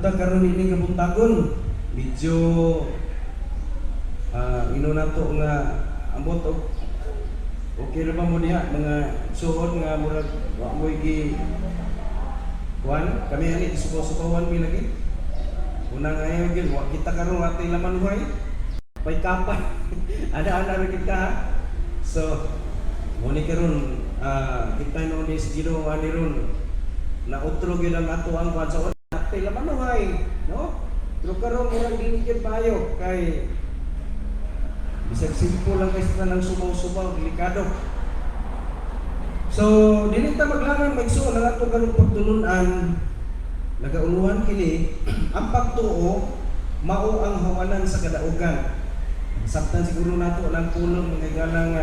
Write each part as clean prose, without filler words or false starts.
buntag karon ini kabuntagon medyo ino nato nga ambot og okay ra ba mo diha mga suod nga murag wa mo gi kuan kami ani suko-sukowan mi lagi unang ayo gyud wa kita karon wa tay laman huay pay kapan ada ra kita so mo ni karon kita no ni Ginoo ani ron na utro gyud ang ato ang kuan sa tay laman huay no pero karon murag dili gyud payo kay bisag simple lang guys na lang sumaw-sumaw, delikado. So, dili ta maglangan magsuon ang ato kanang pagtulunan nagauluhan kini ang pagtuo mao ang hawanan sa kadaugan. Sabtan siguro nato lang pulong mga ganang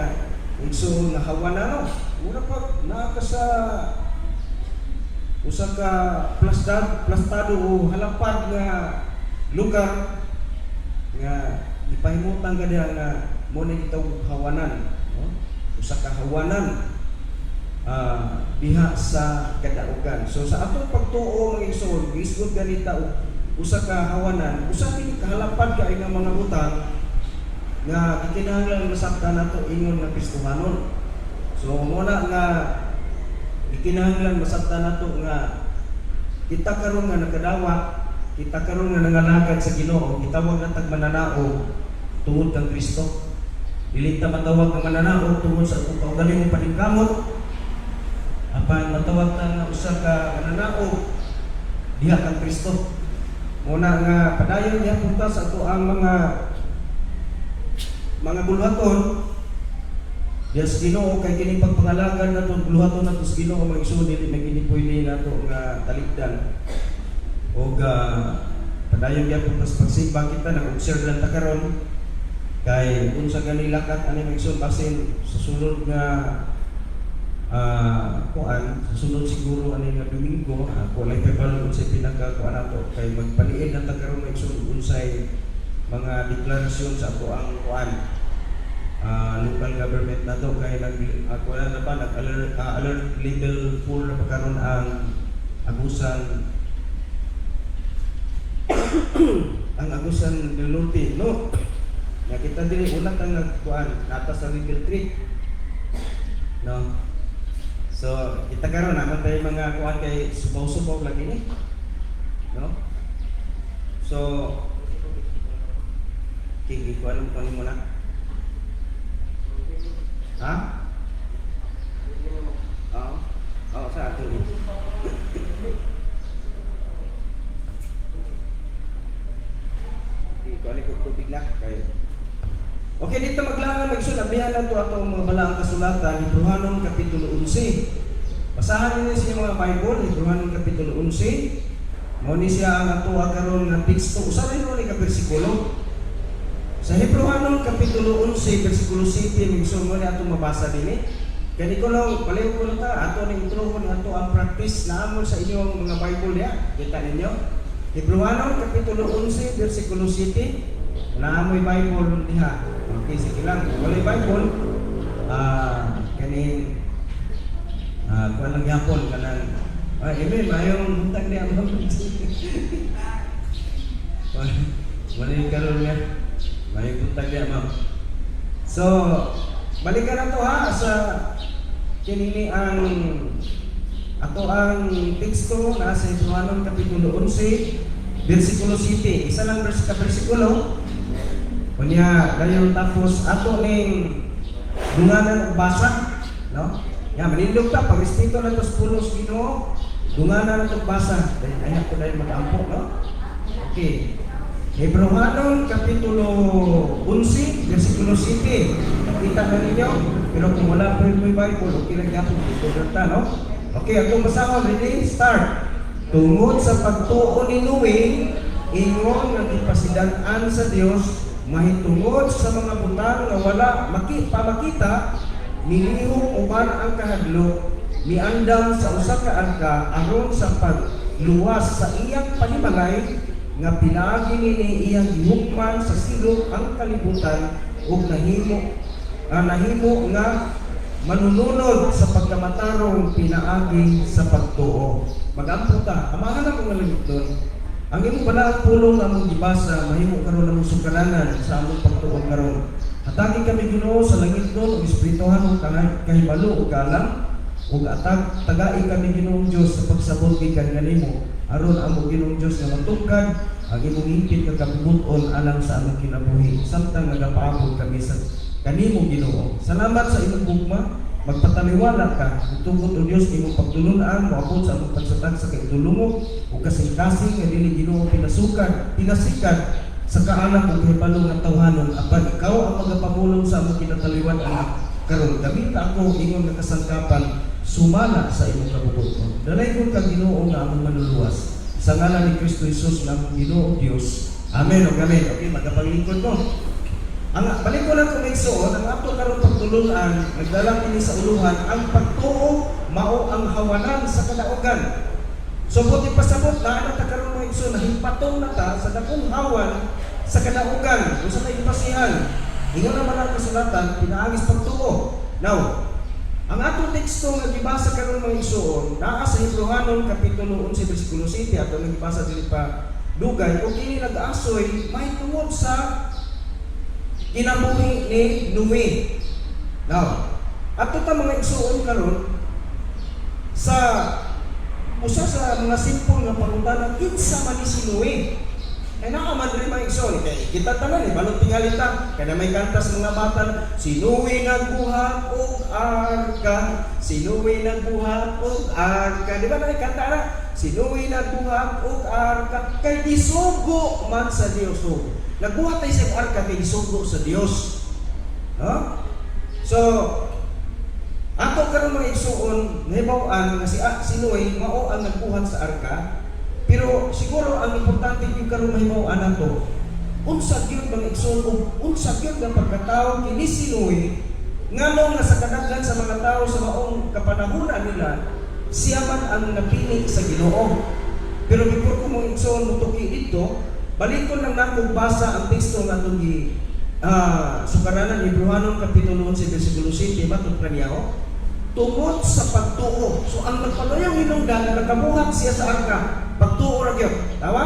igsuon nga hawanan no. Mura pa naa ka sa usa ka plastado o halapad nga lugar nga ipahimutan ka diha nga mo na itong hawanan no? Usa ka hawanan diha sa kadaugan. So sa atong pagtuo mga igsoon gisgod ganita usa ka hawanan usa kini kahalapad ka nga mga butang nga kinahanglan masabtan nato ingon nga Kristohanon. So mo na nga kinahanglan masabtan nato nga kita karon nga nakadawat kita karon nga nangalagad sa Ginoo gitawag natag mananao tungod kang Kristo. Dili ta matawag nga mananao tungod sa kaugaling paningkamot. Apan matawag ta nga usa ka mananao diha kang Kristo. Muna nga padayon niya punta sa ato ang mga buluhaton diha sa Ginoo kay kini pagpangalagan nato buluhaton nato sa Ginoo mga igsoon dili may kini pwede nato nga talikdan. Og padayon niya punta sa pagsimba kita nag-observe lang ta karon kay unsa gani lakat ani magsun basin sa sunod nga kuan sa sunod siguro ani nga Domingo ako lay pebal sa pinaka kuan ato kay magpaniid na karon magsun unsay mga deklarasyon sa ato ang kuan local government nato kay ako na ba alert level 4 na pagkaron ang agusan ang agusan del Norte no. Ya kita dili ulat ang nagkuan nata sa level 3. No. So kita karon naman tayo mga kuan kay subaw-subaw lagi ni. No. So kini kuan mo na. Ha? Sa ato ni. Kuan ko tubig na kay okay, dito maglangan magsulabihan lang ito atong mga balaang kasulatan, Hebrehanon Kapitulo 11. Basahan niyo siya mga Bible, Hebrehanon Kapitulo 11. Mao ni siya ang ato karon nga teksto. Usahay mo ni ka bersikulo. Sa Hebrehanon Kapitulo 11, bersikulo 7, migsun mo ni atong mabasa dinhi. Kani ko lang, palayo ko lang ta, ato ni introhon ato ang practice na amon sa inyong mga Bible niya. Kita ninyo? Hebrehanon Kapitulo 11, bersikulo 7. Naamoy Bible diha. Okay, sige lang. Walay Bible. Kanin kuan lang yapon kanang amen mayong buntag niya mo. Walay karon nga. Mayong buntag niya ma'am. So, balikan na to ha sa kinini ang ato ang teksto na sa Hebrehanon Kapitulo 11, bersikulo 7. Isa lang bersikulo. Kunya dayon tapos ato ning dunganan og basa, no? Ya manindog ta pag respeto na tos pulos Ginoo, dunganan og basa. Dahil ayak ko dayon mag-ampo, no? Okay. Hebrehanon Kapitulo 11, bersikulo 7. Nakita na ninyo, pero kung wala pa rin may Bible, okay lang yapon dito ta, no? Okay, atong basahon, ready? Start. Tungod sa pagtuo ni Noe, ingon nga gipasidan-an sa Dios mahitungod sa mga butang nga wala pamakita nilihok uban ang kahadlok miandam sa usa ka arka aron sa pagluwas sa iyang panimalay nga pinaagi nini iyang gihukman sa silog ang kalibutan ug nahimo nga manununod sa pagkamatarong pinaagi sa pagtuo. Mag-ampo ta, amahan ako nga limit doon. Ang imong balaang pulong nga among gibasa mahimo karon namong sukaranan sa among pagtuon karon. Hatagi kami Ginoo sa langit nun ug espirituhan ug kahibalo ug alam ug tagai kami Ginoong Dios sa pagsabot gikan kanimo aron among Ginoong Dios nga matugkad ang imong hingpit nga kabubuton alang sa among kinabuhi samtang nagapaabot kami sa kanimo Ginoo. Salamat sa imong gugma. Magpataliwala ka tungkol o Diyos imong pagtulunan moabot sa among pagsatag sa kaitulungo o kasing-kasing nga dili Ginoo pinasikat sa kaanak ug kahibalo nga tawhanon apan ikaw ang magapamulong sa among kinataliwan anak karon gamita ako ingon nga kasangkapan sumala sa imong kabubuton. Dalaygon ka Ginoo nga among manluluwas sa ngalan ni Kristo Jesus nga among Ginoo Dios. Amen o amen. Okay, magapaglingkod ko. Ang balik ko lang kung igsoon, ang ato karon pagtulunan, nagdalang ini sa uluhan, ang pagtuo mao ang hawanan sa kadaugan. So buti pasabot na ta karon mo igsoon, nahimpatong na ta sa dakong hawan sa kadaugan. Kung sa may ipasihan, ingon naman ang kasulatan, pinaagis pagtuo. Now, ang atong teksto nga gibasa karon mga igsoon, naa sa Hebrehanon kapitulo 11 bersikulo 7 ato nagibasa dili pa dugay, ug ini nag-asoy may tungod sa kinabuhi ni Noe. Now, ato ta mga igsoon karon sa usa sa mga simple nga pangutanan kinsa man ni si Noe. Ay nakaman rin mga igsoon, kita tanan balot tingali ta kada may kantas mga bata, si Noe nagbuhat og arka, si Noe nagbuhat og arka, di ba na kanta na? Si Noe nagbuhat og arka kay gisugo man sa Dios. Nagbuhat tayo sa arka kay gisugo sa Dios. No? So, ato karon mga igsoon, nahibaw-an nga si Noe mao ang nagbuhat sa arka. Pero siguro ang importante yung karon mahibaw-an nato. Unsa gyud mga igsoon ug unsa gyud ang pagkatao kini si Noe ngano nga sa kadaghan sa mga tao sa maong kapanahunan nila siya man ang napili sa Ginoo. Pero before ko mo igsoon mutuki dito, balikon lang natin basa ang teksto nga itong sukaranan ni Hebrehanon kapitulo 11 bersikulo 7 matod kaniya tungod sa pagtuo. So ang nagpanoyang hinungdan na nagkabuhat siya sa arka, pagtuo ra gyud. Tawa?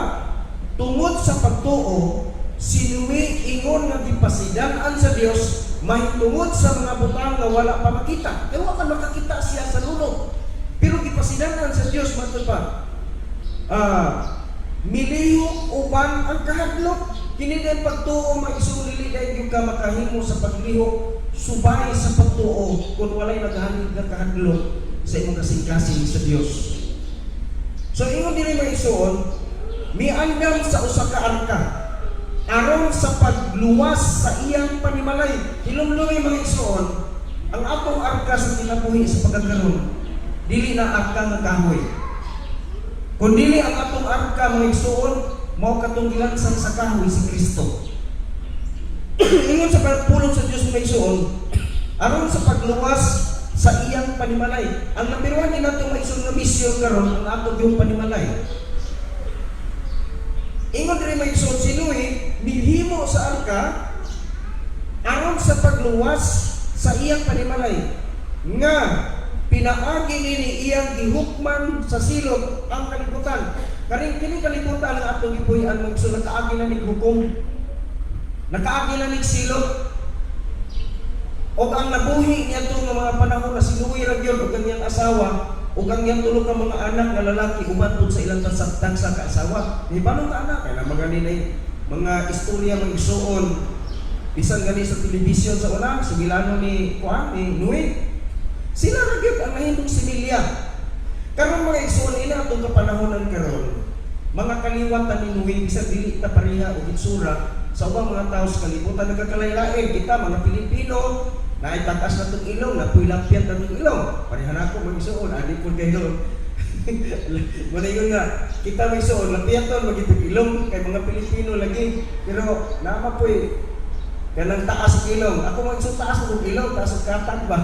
Tungod sa pagtuo, si Noe ingon nga gipasidan-an sa Dios mahitungod sa mga butang nga wala pa makita. Kaya wala makakita siya sa lulong. Pero gipasidan-an sa Dios matod pa. Milihok uban ang kahadlok. Kini din pagtuo maisulili dahil yung ka makahimo sa paglihok subay sa pagtuo kung walay naghahalin ng kahadlok sa imong kasing-kasing sa Dios. So ingon diri maisuon, miandam sa usa ka arka aron sa pagluwas sa iyang panimalay. Hilumlumi mga isuon, ang atong arka sa kinabuhi sa pagkakaroon dili na arka nga kahoy. Kung dili ang atong arka mga igsoon, mao katunggilan sa kahoy si Kristo. Ingon sa pagpulong sa Dios mga igsoon, aron sa pagluwas sa iyang panimalay. Ang nabiruan din natong mga igsoon nga misyon karon ang atong yung panimalay. Ingon rin mga igsoon, si Noe milhimo sa arka aron sa pagluwas sa iyang panimalay nga pinaagi nini iyang gihukman sa silog ang kalibutan. Karing kini kalibutan ang atong gipuy-an mo so nakaagi na ning hukom. Nakaagi na ning silog. O ang nabuhi niya itong mga panahon na sinuwi ra gyud og kanyang asawa o kanyang tulo ka mga anak nga lalaki uban pud sa ilang tasaktan sa kaasawa. Di ba nung anak kaya maganinay mga istorya mga isuon bisan gani sa telebisyon sa una sa Milano ni Noe. Sila ra gyud ang nahimong similya. Karon mga igsoon ina atong kapanahonan karon, mga kaliwatan ni Noe bisan dili ta pareha og itsura sa ubang mga tao sa kalibutan nagkakalain-lain. Kita mga Pilipino na itakas na itong ilong, napuy-lampyan na itong ilong. Parehan ako mga igsoon, adik po kayo. Muna yun nga, kita mga igsoon, lampyan ito, mag-itong ilong kay mga Pilipino lagi. Pero nama po kanang taas ang ilong. Ako mga igsoon taas ang ilong, taas ang katag ba?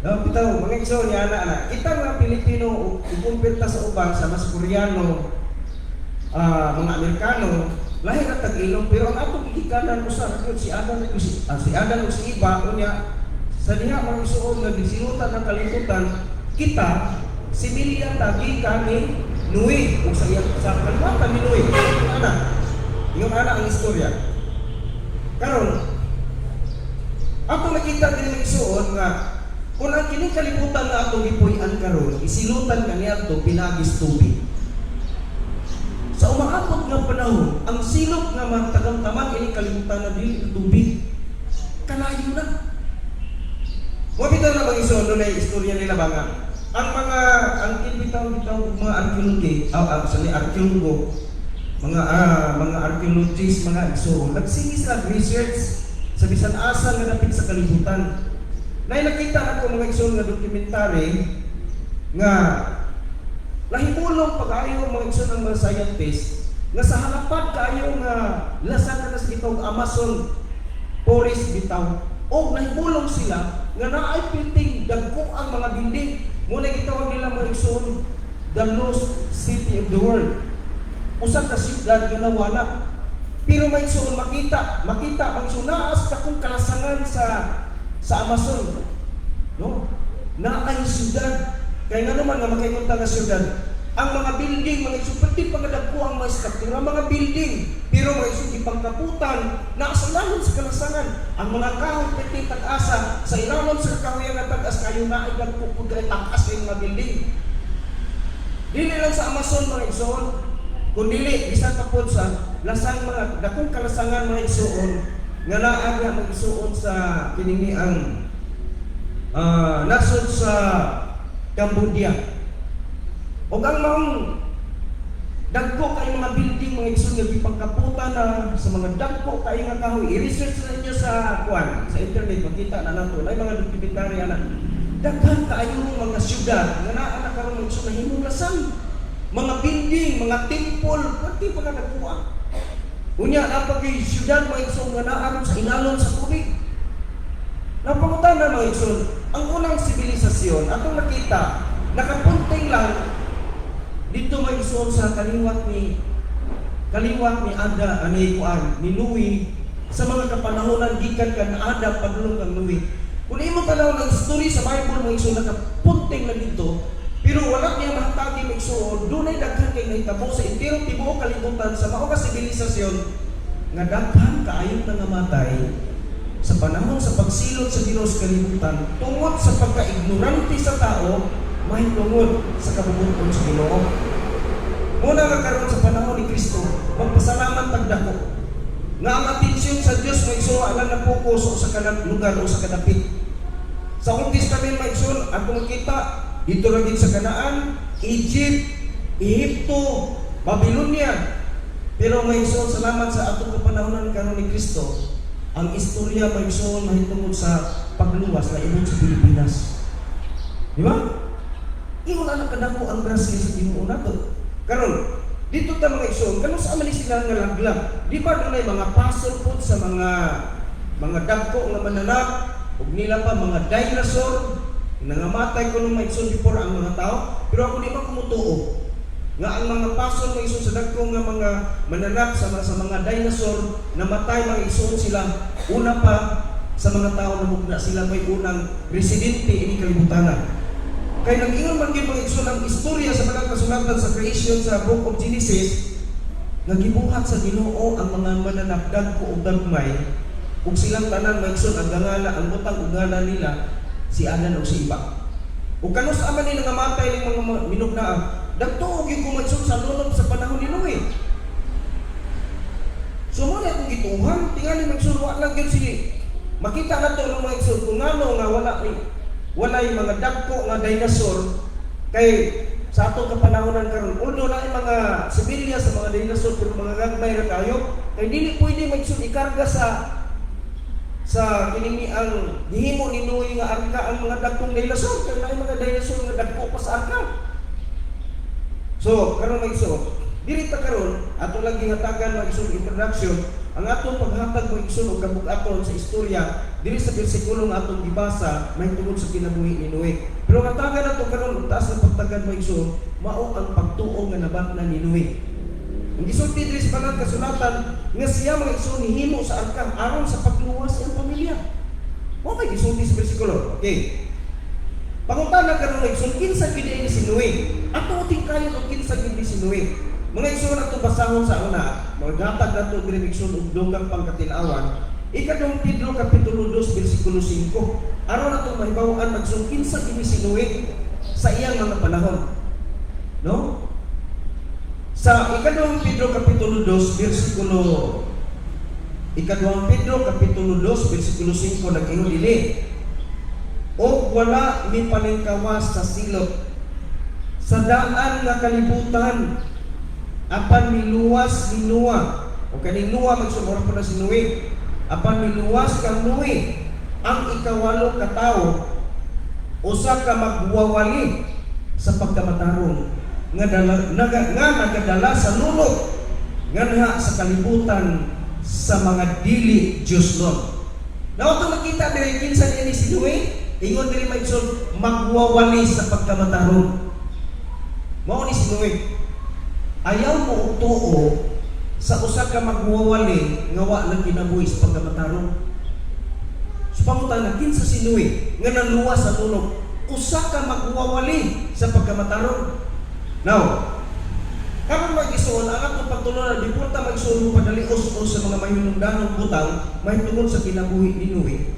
No, bitaw, mga igsoon, yan na. Kita mga Pilipino, ikumpirta sa ubang, sa mas Koreano, mga Amerikano, lahir at tag-ilong, pero ang atong gigikanan usar si Adan o si Iba unya sa diha mga isuon nga gisilutan ng kalibutan kita similya tagi kami Nui ug sa iyang sa kalwatan ni Nui. Yung anak ang istorya. Karon ato nakita din isuon nga kung ang kining kalibutan na ato gipuy-an karon, isilutan kaniadto pinagis tubig. Sa umaabot nga panahon, ang silot nga matagang-tamang ining kalibutan na dili tubig. Kalayo na. Wa bitaw na bang isuon na istorya nila ba nga ang bitaw mga arkeologo, mga archaeologists, mga isuon, nagsige sila research sa bisan asa nga dapit sa kalibutan. Nakita ako mga igsoon nga dokumentary nga nahimulong pag-ayo mga igsoon ng mga scientists nga sa halapan kaayo nga lasa ka na sa itong Amazon forest bitaw o nahimulong sila nga naay piting dagko ang mga building muna gitawag nila mga igsoon the lost city of the world, usa ka syudad nga nawala. Pero may igsoon makita ang igsoon naas kakong kalasangan sa Amazon, no? Naay syudad. Kaya nga naman nga makaingunta nga syudad, ang mga building, mga isupati pagkadagpo ang mga struktura, mga building, pero mga isugi pangkaputan, nasa lalong sa kalasangan, ang mga kahoy pati tag-asa, sa ilalong sa kahoy nga tag-as kayo na ay nagpupud ay tag-as ng mga building. Dili lang sa Amazon mga igsoon, kundi bisan tapod sa lasang mga dakong kalasangan mga igsoon, nga naaga mag-isuon sa kiningi ang nasod sa Cambodia. O ang mga dagko kayo mga building, mga igsoon nga gipangkaputan na sa mga dagko kayo nga kahoy. I-research na ninyo sa sa internet, makita na nato ay mga dokumentary ana. Daghan kayo mga syudad nga naa na karon mga igsoon na himulasan. Mga building, mga temple, pati pa na nagkuha. Unya napagi syudad mga igsoon nga naaron sa inalon sa tubig. Napangutan na mga igsoon, ang unang sibilisasyon atong nakita nakapunting lang dito mga igsoon sa kaliwat ni Ada ni Louis sa mga kapanahonan gikan kan Ada padulong kang Louis. Kung imo tanaw ng story sa Bible mga igsoon nakapunting lang dito. Pero wala niya mahatagi ng igsoon, dunay daghan kay nahitabo sa entirong tibuok kalibutan sa mao ka sibilisasyon nga daghan kaayo nga namatay sa panahon sa pagsilot sa Ginoo sa kalibutan tungod sa pagka-ignorante sa tao, may tungod sa kabubuton sa Ginoo. Muna nga karon sa panahon ni Kristo, magpasalamat tagdako nga ang atensyon sa Dios may igsoon alang na pokus sa kanang lugar o sa kadapit. Sa Old Testament may igsoon atong kita dito lagi sa Kanaan, Egypt, Ehipto, Babylonia. Pero may igsoon salamat sa atong kapanahonan karon ni Kristo, ang istorya may igsoon mahitungod sa pagluwas na ibon sa Pilipinas. Di ba? Ingon anak kadako ang Brazil sa Ginoo nato. Karon dito ta mga igsoon, kanu sa man sila nga laglag. Di ba dunay mga pastor pod sa mga dagko nga mananap ug nila pa mga dinosaur. Nangamatay ko nung maigsoon before ang mga tao, pero ako di man kumutuo nga ang mga pason mga igsoon sa dagko nga mga mananap sa mga dinosaur namatay mga igsoon sila una pa sa mga tao na mugna sila may unang residente ini kalibutan. Kaya nag-ingon man gyud mga igsoon ang istorya sa mga kasulatan sa creation sa Book of Genesis nga gibuhat sa Ginoo ang mga mananap dagko ug dagmay ug silang tanan mga igsoon ang gangala ang butang ug ngala nila si Adan o si Iba. O kanus aman ni nangamatay ng mga minugnaang, dagtuog yung kumagsyon sa lulog sa panahon ni Noe. So muna itong gituhan, tingali magsulwa lang yun si makita na ito ng mga igsoon kung ano nga wala yung mga dagko nga dinosaur kay sa atong kapanahonan karon. Although na yung mga sibilya sa mga dinosaur pero mga gagmay na tayo, kay dili pwede magsun ikarga sa kiningi ang gihimo ni Noe nga arka ang mga dagkong dinosaur kay may mga dinosaur nga dagko pa sa arka. So karon magso dili ta karon ato lang gihatagan magsun introduction ang atong paghatag mo igsoon og kabug-aton sa istorya dili sa bersikulo nga atong gibasa may tungod sa kinabuhi ni Noe. Pero hatagan nato karon og taas nga pagtagad mo igsoon mao ang pagtuo nga nabatnan ni Noe. Ang gisulti diri sa banal kasulatan nga siya mga igsoon hihimo sa arka aron sa pagluwas sa pamilya. Mo may gisulti sa bersikulo. Okay. Pangutana karon igsoon kinsa gid ni si Noe? Ato kayo kung kinsa gid ni sinuwi. Mga igsoon ato basahon sa una, maghatag nato diri igsoon og dugang pangkatinawan. Ikadong Pedro kapitulo 2 bersikulo 5. Aron nato mahibaw-an magsung kinsa gid ni sinuwi sa iyang mga panahon. No? Sa ikadong Pedro kapitulo 2 bersikulo Ikadawang Pedro kapitulo 2 bersikulo 5 nag-ingon dili, o wala mi paningkawas sa silot sa daan nga kalibutan apan miluwas ni Noa, o kaning Noa magsumura po na si Noe, apan miluwas kang Noe ang ikawalo ka tawo, usa ka magwawali sa pagkamatarong nga nagadala sa lulok nganha sa kalibutan sa mga dili Diyos nun. Now ito makita diri kinsa ni si Noe, ingon diri maigsoon magwawali sa pagkamatarong. Mao ni si Noe. Ayaw mo og tuo sa usa ka magwawali nga wa lang kinabuhi sa pagkamatarong. So pangutan kinsa si Noe nga naluwas sa tulog, usa ka magwawali sa pagkamatarong. Now, karon mag-isuon ang atong pagtulungan di punta mag-isuon mo padali us-us sa mga mahinungdanong butang mahitungod sa kinabuhi ni Noe.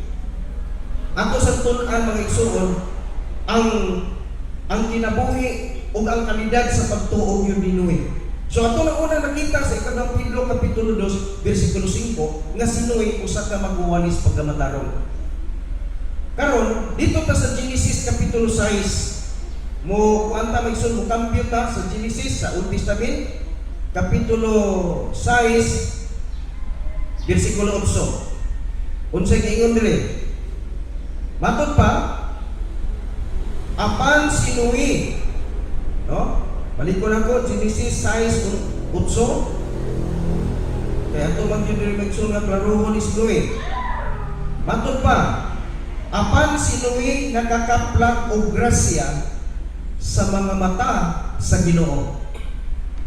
Ato sa tun-an mga isuon ang kinabuhi ug ang kalidad sa pagtuo yun ni Noe. So ato na una nakita sa ikadawang Pedro kapitulo 2 bersikulo 5 nga si Noe usa ka magwawalis pagkamatarong. Karon dito ta sa Genesis kapitulo 6 mo kuanta magsun mo kampyo ta sa Genesis sa Old Testament kapitulo 6 bersikulo 8. Unsay giingon diri? Matod pa apan si Noe, no? Balik ko na ko Genesis 6:8. Kaya ito mag-diri magsun nga klaruhon ni si Noe. Matod pa apan si Noe nakakaplag og grasya sa mga mata sa Ginoo.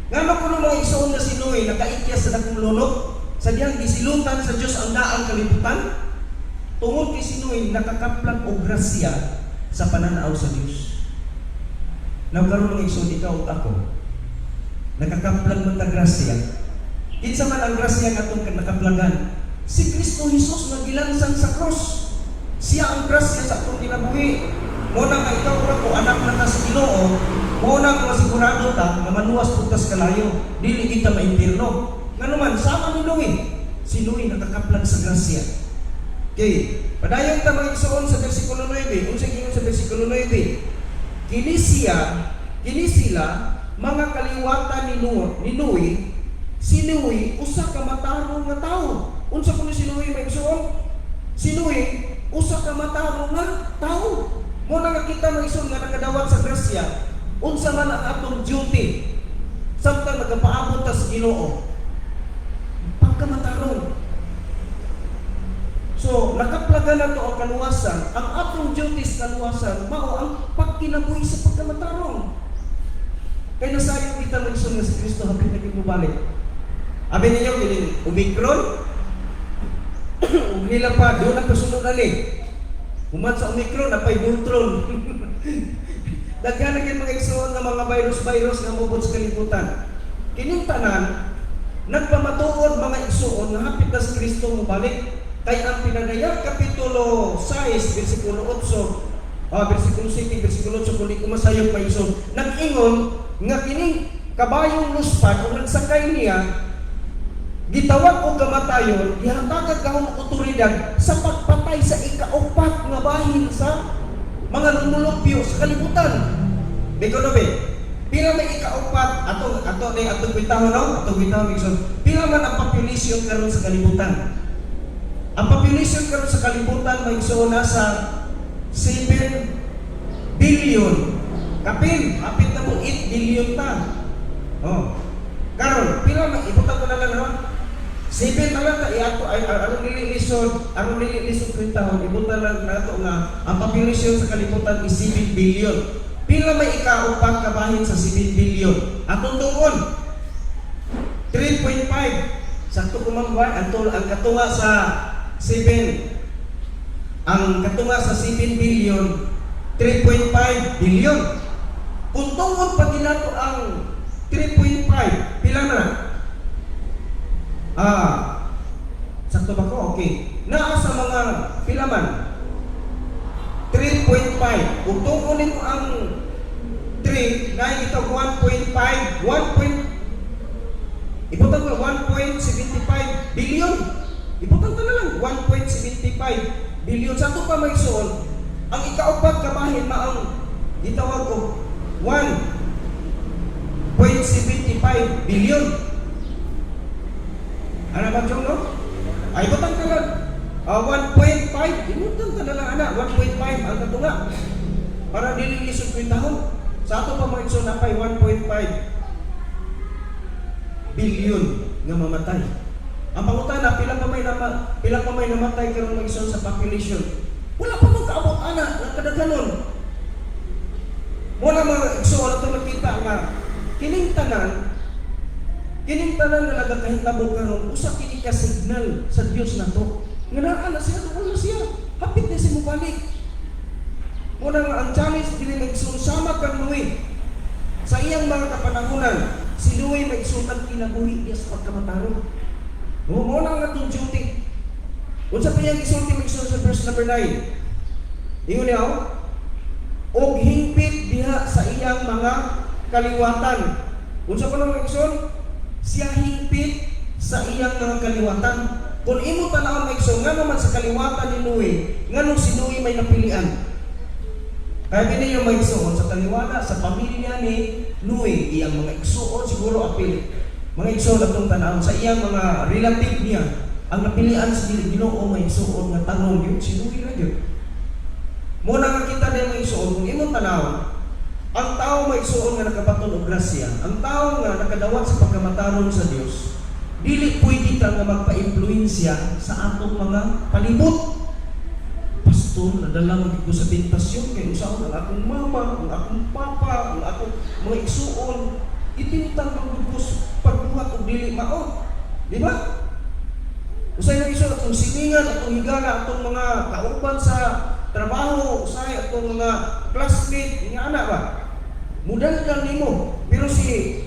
Ngano kuno mga igsoon nga si Noe nakaitya sa dakong lulok, sa diyang gisilutan sa Dios ang daang kalibutan, tungod kay si Noe nakakaplag og grasya sa pananaw sa Dios. Nagkaroon mga igsoon ikaw ug ako, nakakaplag man ta grasya. Kinsa man ang grasya nga atong nakaplagan? Si Kristo Jesus nga gilansang sa cross. Siya ang grasya sa atong kinabuhi. Muna nga ikaw ko anak na sa Ginoo, muna nga sigurado ta nga manuwas putas kalayo, dili kita maimpirno. Nganuman sama ni Noe, si Noe nakakaplag sa grasya. Okay, padayon ta mga igsoon sa bersikulo 9. Unsay giingon sa bersikulo 9? Kini sila mga kaliwatan ni Noe, si Noe usa ka matarong nga tawo. Unsa kuno si Noe mga igsoon? Si Noe usa ka matarong nga tawo. Muna nga kita mag-isun nga nakadawat sa grasya, unsa man ang atong duty samtang nagapaabot ta sa Ginoo, pagkamatarong. So nakaplagan nato ang kaluwasan, ang atong duty sa kaluwasan mao ang pagkinabuhi sa pagkamatarong. Kaya nasayo kita mag-isun nga si Kristo hapit na gibalik. Abi ninyo kining Omicron ug nila pa doon ang kasunod ali. Human sa Omicron, napay Voltron. Daghan na mga igsoon ng mga virus nga mubot sa kalibutan. Kining tanan, nagpamatuod mga igsoon nga hapit na si Kristo mubalik. Kaya ang pinagayag kapitulo 6, bersikulo 8, bersikulo 7, bersikulo 8, kung di kumasayog pa igsoon, nag-ingon nga kining kabayong luspan, kung nagsakay niya, gitawag o kamatayon, ihatagad ka ng otoridad sa pagpatay sa ikaupat nga bahin sa mga lumulupyo sa kalibutan. Bikonobe, pila may ikaupat, atong bitahon, no? Atong bitahon, pila man ang population karon sa kalibutan. Ang population karon sa kalibutan may na sa 7 billion. Kapin, hapit na mo 8 billion ta. Oh. Karon, pila man, ibutan ko na lang, no? 7 na lang ta iato ay aron nililisod kwentahon ibutan lang nato nga ang population sa kalibutan is 7 billion. Pila may ikaupat ka bahin sa 7 billion? Atong tuon 3.5. Sakto ko man ba ang katunga sa 7 ang katunga sa 7 billion 3.5 billion. Kung Tungod pag ginato ang 3.5, pila na? Sakto ba ko? Okay. Naa sa mga pilaman 3.5. Kung tungkulin mo ang 3, na ito 1.5, ibutang ko 1.75 billion. Ibutang ko na lang 1.75 billion. Sa ito pa may suon, ang ikaupat kabahin maang itawag ko 1.75 billion. Ano ba dyan, no? Ay, ibutang ka lang 1.5, ibutang ka na lang, anak, 1.5 ang katunga para nililisod ko yung tahon. Sa ato pa mga igsoon na pa'y 1.5 billion nga mamatay. Ang pangutan na pilang pa may namatay karon mga igsoon sa population. Wala pa mong kaabot anak na kadaghanon. Wala mga igsoon ito nakita nga kining tanan nga nagakahitabo karon usa kini ka signal sa Dios nato. Nga naa na siya, doon na siya. Hapit na si mo balik. Muna nga ang challenge dili magsunsama kang Noe. Sa iyang mga kapanahunan, si Noe magsuntag kinabuhi niya sa pagkamataron. Muna nga itong duty. Kung sa piyang isulti magsunod sa verse number 9. Ingon niya, og hingpit diha sa iyang mga kaliwatan. Kung sa panang magsun, siya hingpit sa iyang mga kaliwatan. Kung imo tanawon magsun, nga naman sa kaliwatan ni Noe, nga nung si Noe may napilian. Kaya ganyan yung mga igsoon sa kaliwala, sa pamilya ni Noe, iyang mga igsoon siguro apil. Mga igsoon atong tanawon sa iyang mga relative niya, ang napilian sa Ginoo mga igsoon nga tanong yun, si Noe na yun. Muna nga kita din mga igsoon, kung imong tanawon, ang tao mga igsoon nga nakabaton o grasya, ang tao nga nakadawat sa pagkamataron sa Dios, dili pwede ka nga magpa-impluensya sa atong mga palibot. Pastor, nadala mo ko sa tentasyon kay usaon ang akong mama, ang akong papa, ang akong mga igsuon. Itinutang ang gugos pagbuhat o dili mao. Di ba? Usay na igsuon atong siningan, atong higala, atong mga kauban sa trabaho, usay atong mga classmate, nga anak ba? Mudal lang nimo. Pero si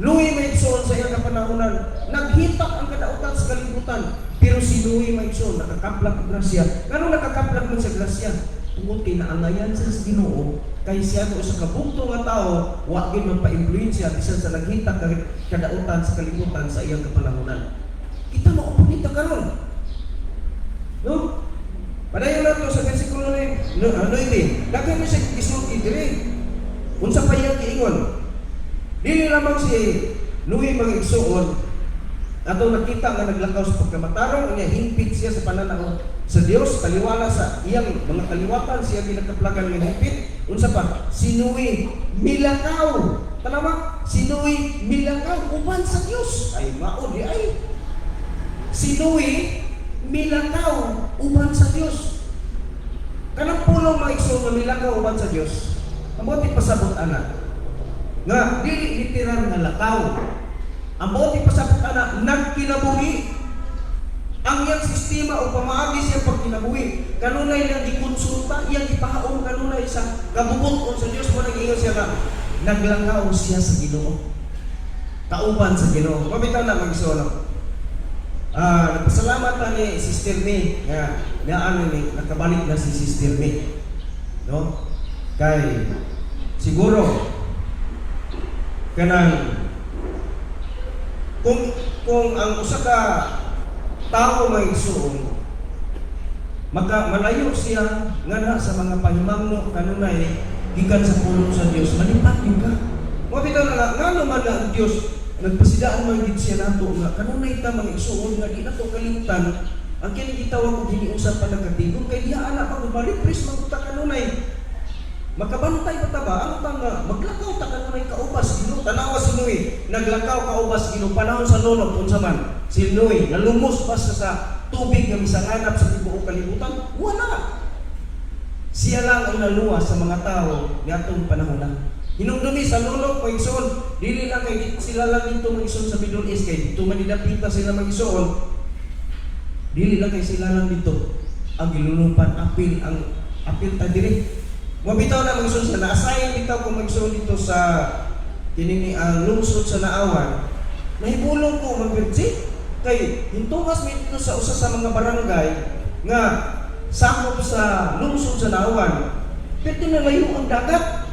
Louie Maigsoon sa iyang kapanahonan, naghitak ang kadautan sa kalibutan. Pero si Louie Maigsoon, nakakaplak ang grasya. Ganun nakakaplak man sa grasya? Tungkol kinaangayan sa Ginoo, kay siya ko sa kabugto nga tao, wa gyud magpa-impluwensya bisan sa naghitak ang kadautan sa kalibutan sa iyang kapanahonan. Kita maupunita karon. No? Padayon nato sa bersikulo ni daghan mo siya isulti diri. Unsa pa iyang giingon? Dili lamang si Louie Maigsoon atong nakita nga naglakaw sa pagkamatarong niya, hingpit siya sa pananaw sa Dios, kaliwala sa iyang mga kaliwatan, siya ginakaplagan ng hingpit. Unsa pa? Si Louie milakaw. Tanawa, si Louie milakaw uban sa Dios. Ay mao di ay. Si Louie milakaw uban sa Dios. Kanang pulong Maigsoon nga milakaw uban sa Dios. Amo ti pasabot anak. Nga dili literal nga lakaw. Ang buti pasabot anak nagkinabuhi. Ang iyang sistema o pamaagi siya pagkinabuhi. Kanunay lang gikonsulta, iyang ipahaon kanunay sa kabubuton sa Dios mo nag-ingon siya nga naglangaw siya sa Ginoo. Kauban sa Ginoo. Mabitaw na Maigsoon. Nagpasalamat na ni Sister May nga nakabalik na si Sister May. No? Kay siguro kanang kung ang usa ka tao Maigsoon malayo siya nga sa mga pahimangno kanunay gikan sa pulong sa Dios, malipat ka. Mo bitaw na nga naman ang Dios nagpasidaan man gid siya nato nga kanunay ta Maigsoon nga di nato kalimutan ang kini gitawag og hiniusap pa nagkatigong kay diha ana pagbalik pres magta kanunay. Makabantay pa ta ba? Ano ba nga? Maglakaw ta kanunay kaubas Ginoo. Tanawa si Noe, naglakaw kaubas Ginoo panahon sa lulok unsa man. Si Noe nalumos pa sa tubig nga misanganap sa tibuok kalibutan. Wala. Siya lang ang naluwas sa mga tao niadtong panahon na. Hinumdumi sa lulok Maigsoon, dili lang kay sila lang dito Maigsoon sa Middle East kay dito manidapita sila Maigsoon. Dili lang kay sila lang dito ang gilulupan apil ta diri. Mo bitaw na magsun sa na-assign bitaw ko magsun dito sa kinini ang lungsod sa Naawan. Nahibulong ko mag-visit kay hintugas mi dito sa usa sa mga barangay nga sakop sa lungsod sa Naawan. Pero nalayo ang dagat.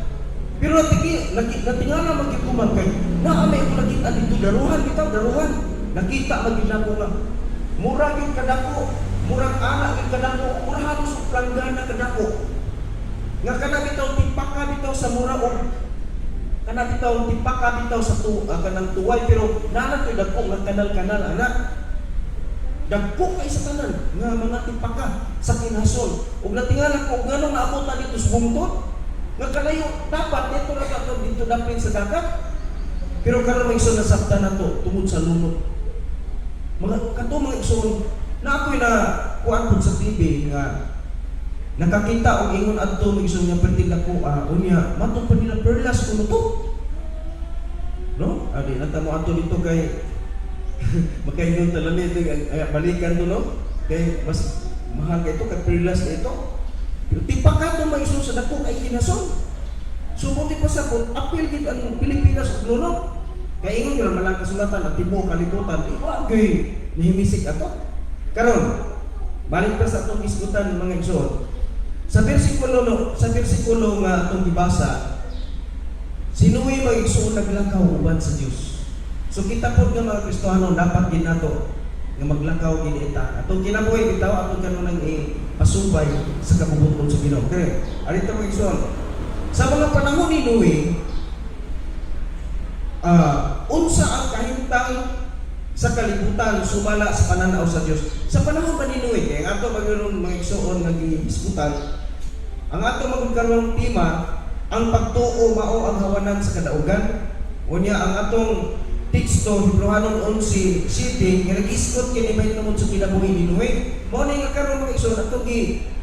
Pero natingala magikuman kay naamay ko nakita dito daruhan bitaw daruhan. Nakita magina ko nga mura gyud kadako, murag anak gyud kadako, mura halos planggana kadako. Nga kana bitaw tipaka bitaw sa mura og kana bitaw tipaka bitaw sa kanang tuway pero nanan koy dagko nga kanal-kanal anak. Dagko kay sa tanan nga mga tipaka sa kinasol. Ug natingala ko nganong naabot na dito sa bungtod. Nga kalayo dapat dito ra ka dito dapit sa dagat. Pero karon may iso nasabtan na to tungod sa lunod. Mga kato mga igsoon na ako'y na kuan pud sa TV nga nakakita og ingon adto mga igsoon nga pertila ko unya mato pa nila perlas kuno to. No? Adi natamo ato dito kay makaingon talami ito balikan to no? Kay mas mahal ka ito kay perlas ka ito. Pero tipaka to mga igsoon sa dako kay kinason. Sumuti pa sa kun apil gid ang Pilipinas ug lunod. Kaya ingon nila malang kasulatan at tibo kalibutan, kay nihimisik ato. Karon, balik pa sa atong isgutan mga igsoon. Sa bersikulo nga atong gibasa, sinuwi mga igsoon naglakaw uban sa Dios. So kita pod nga mga Kristohano dapat din nato nga maglakaw gid ita. Atong kinabuhi bitaw atong kanunang pasubay sa kabubuton sa Ginoo. Kaya, arito mga igsoon. Sa mga panahon ni Noe, unsa ang kahimtang sa kalibutan sumala sa pananaw sa Dios. Sa panahon ba ni Noe, kaya ang ato magkaroon mga igsoon nga gihisgutan, ang ato magkaroon tema, ang pagtuo mao ang hawanan sa kadaugan. Unya ang atong teksto Hebrehanon 11:7 nga nag-isgot kini may tungod sa kinabuhi ni Noe. Mao ni nga karon mga igsoon ato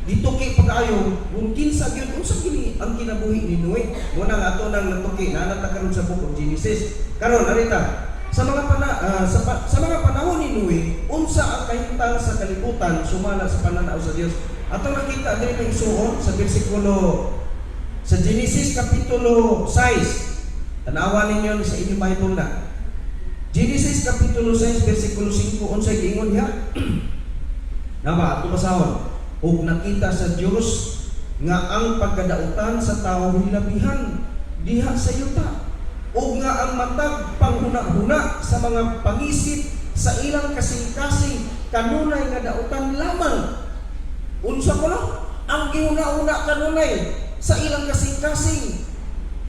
dituki pag-ayo kung kinsa gyud unsa kini ang kinabuhi ni Noe. Mo nang ato nang natuki na karon sa book of Genesis. Karon arita sa mga panahon ni Noe, unsa ang kahimtang sa kalibutan sumala sa pananaw sa Dios. Ato nakita diri ng suon sa bersikulo sa Genesis kapitulo 6. Tanawan ninyo sa inyong Bible na. Genesis kapitulo 6 bersikulo 5 unsay giingon niya? Naba ato basahon. Ug nakita sa Dios nga ang pagkadautan sa tawo hilabihan diha sa yuta. O nga ang matag panghuna-huna sa mga pangisip sa ilang kasing-kasing kanunay nga dautan lamang. Unsa ko lang? Ang gihuna-huna kanunay sa ilang kasing-kasing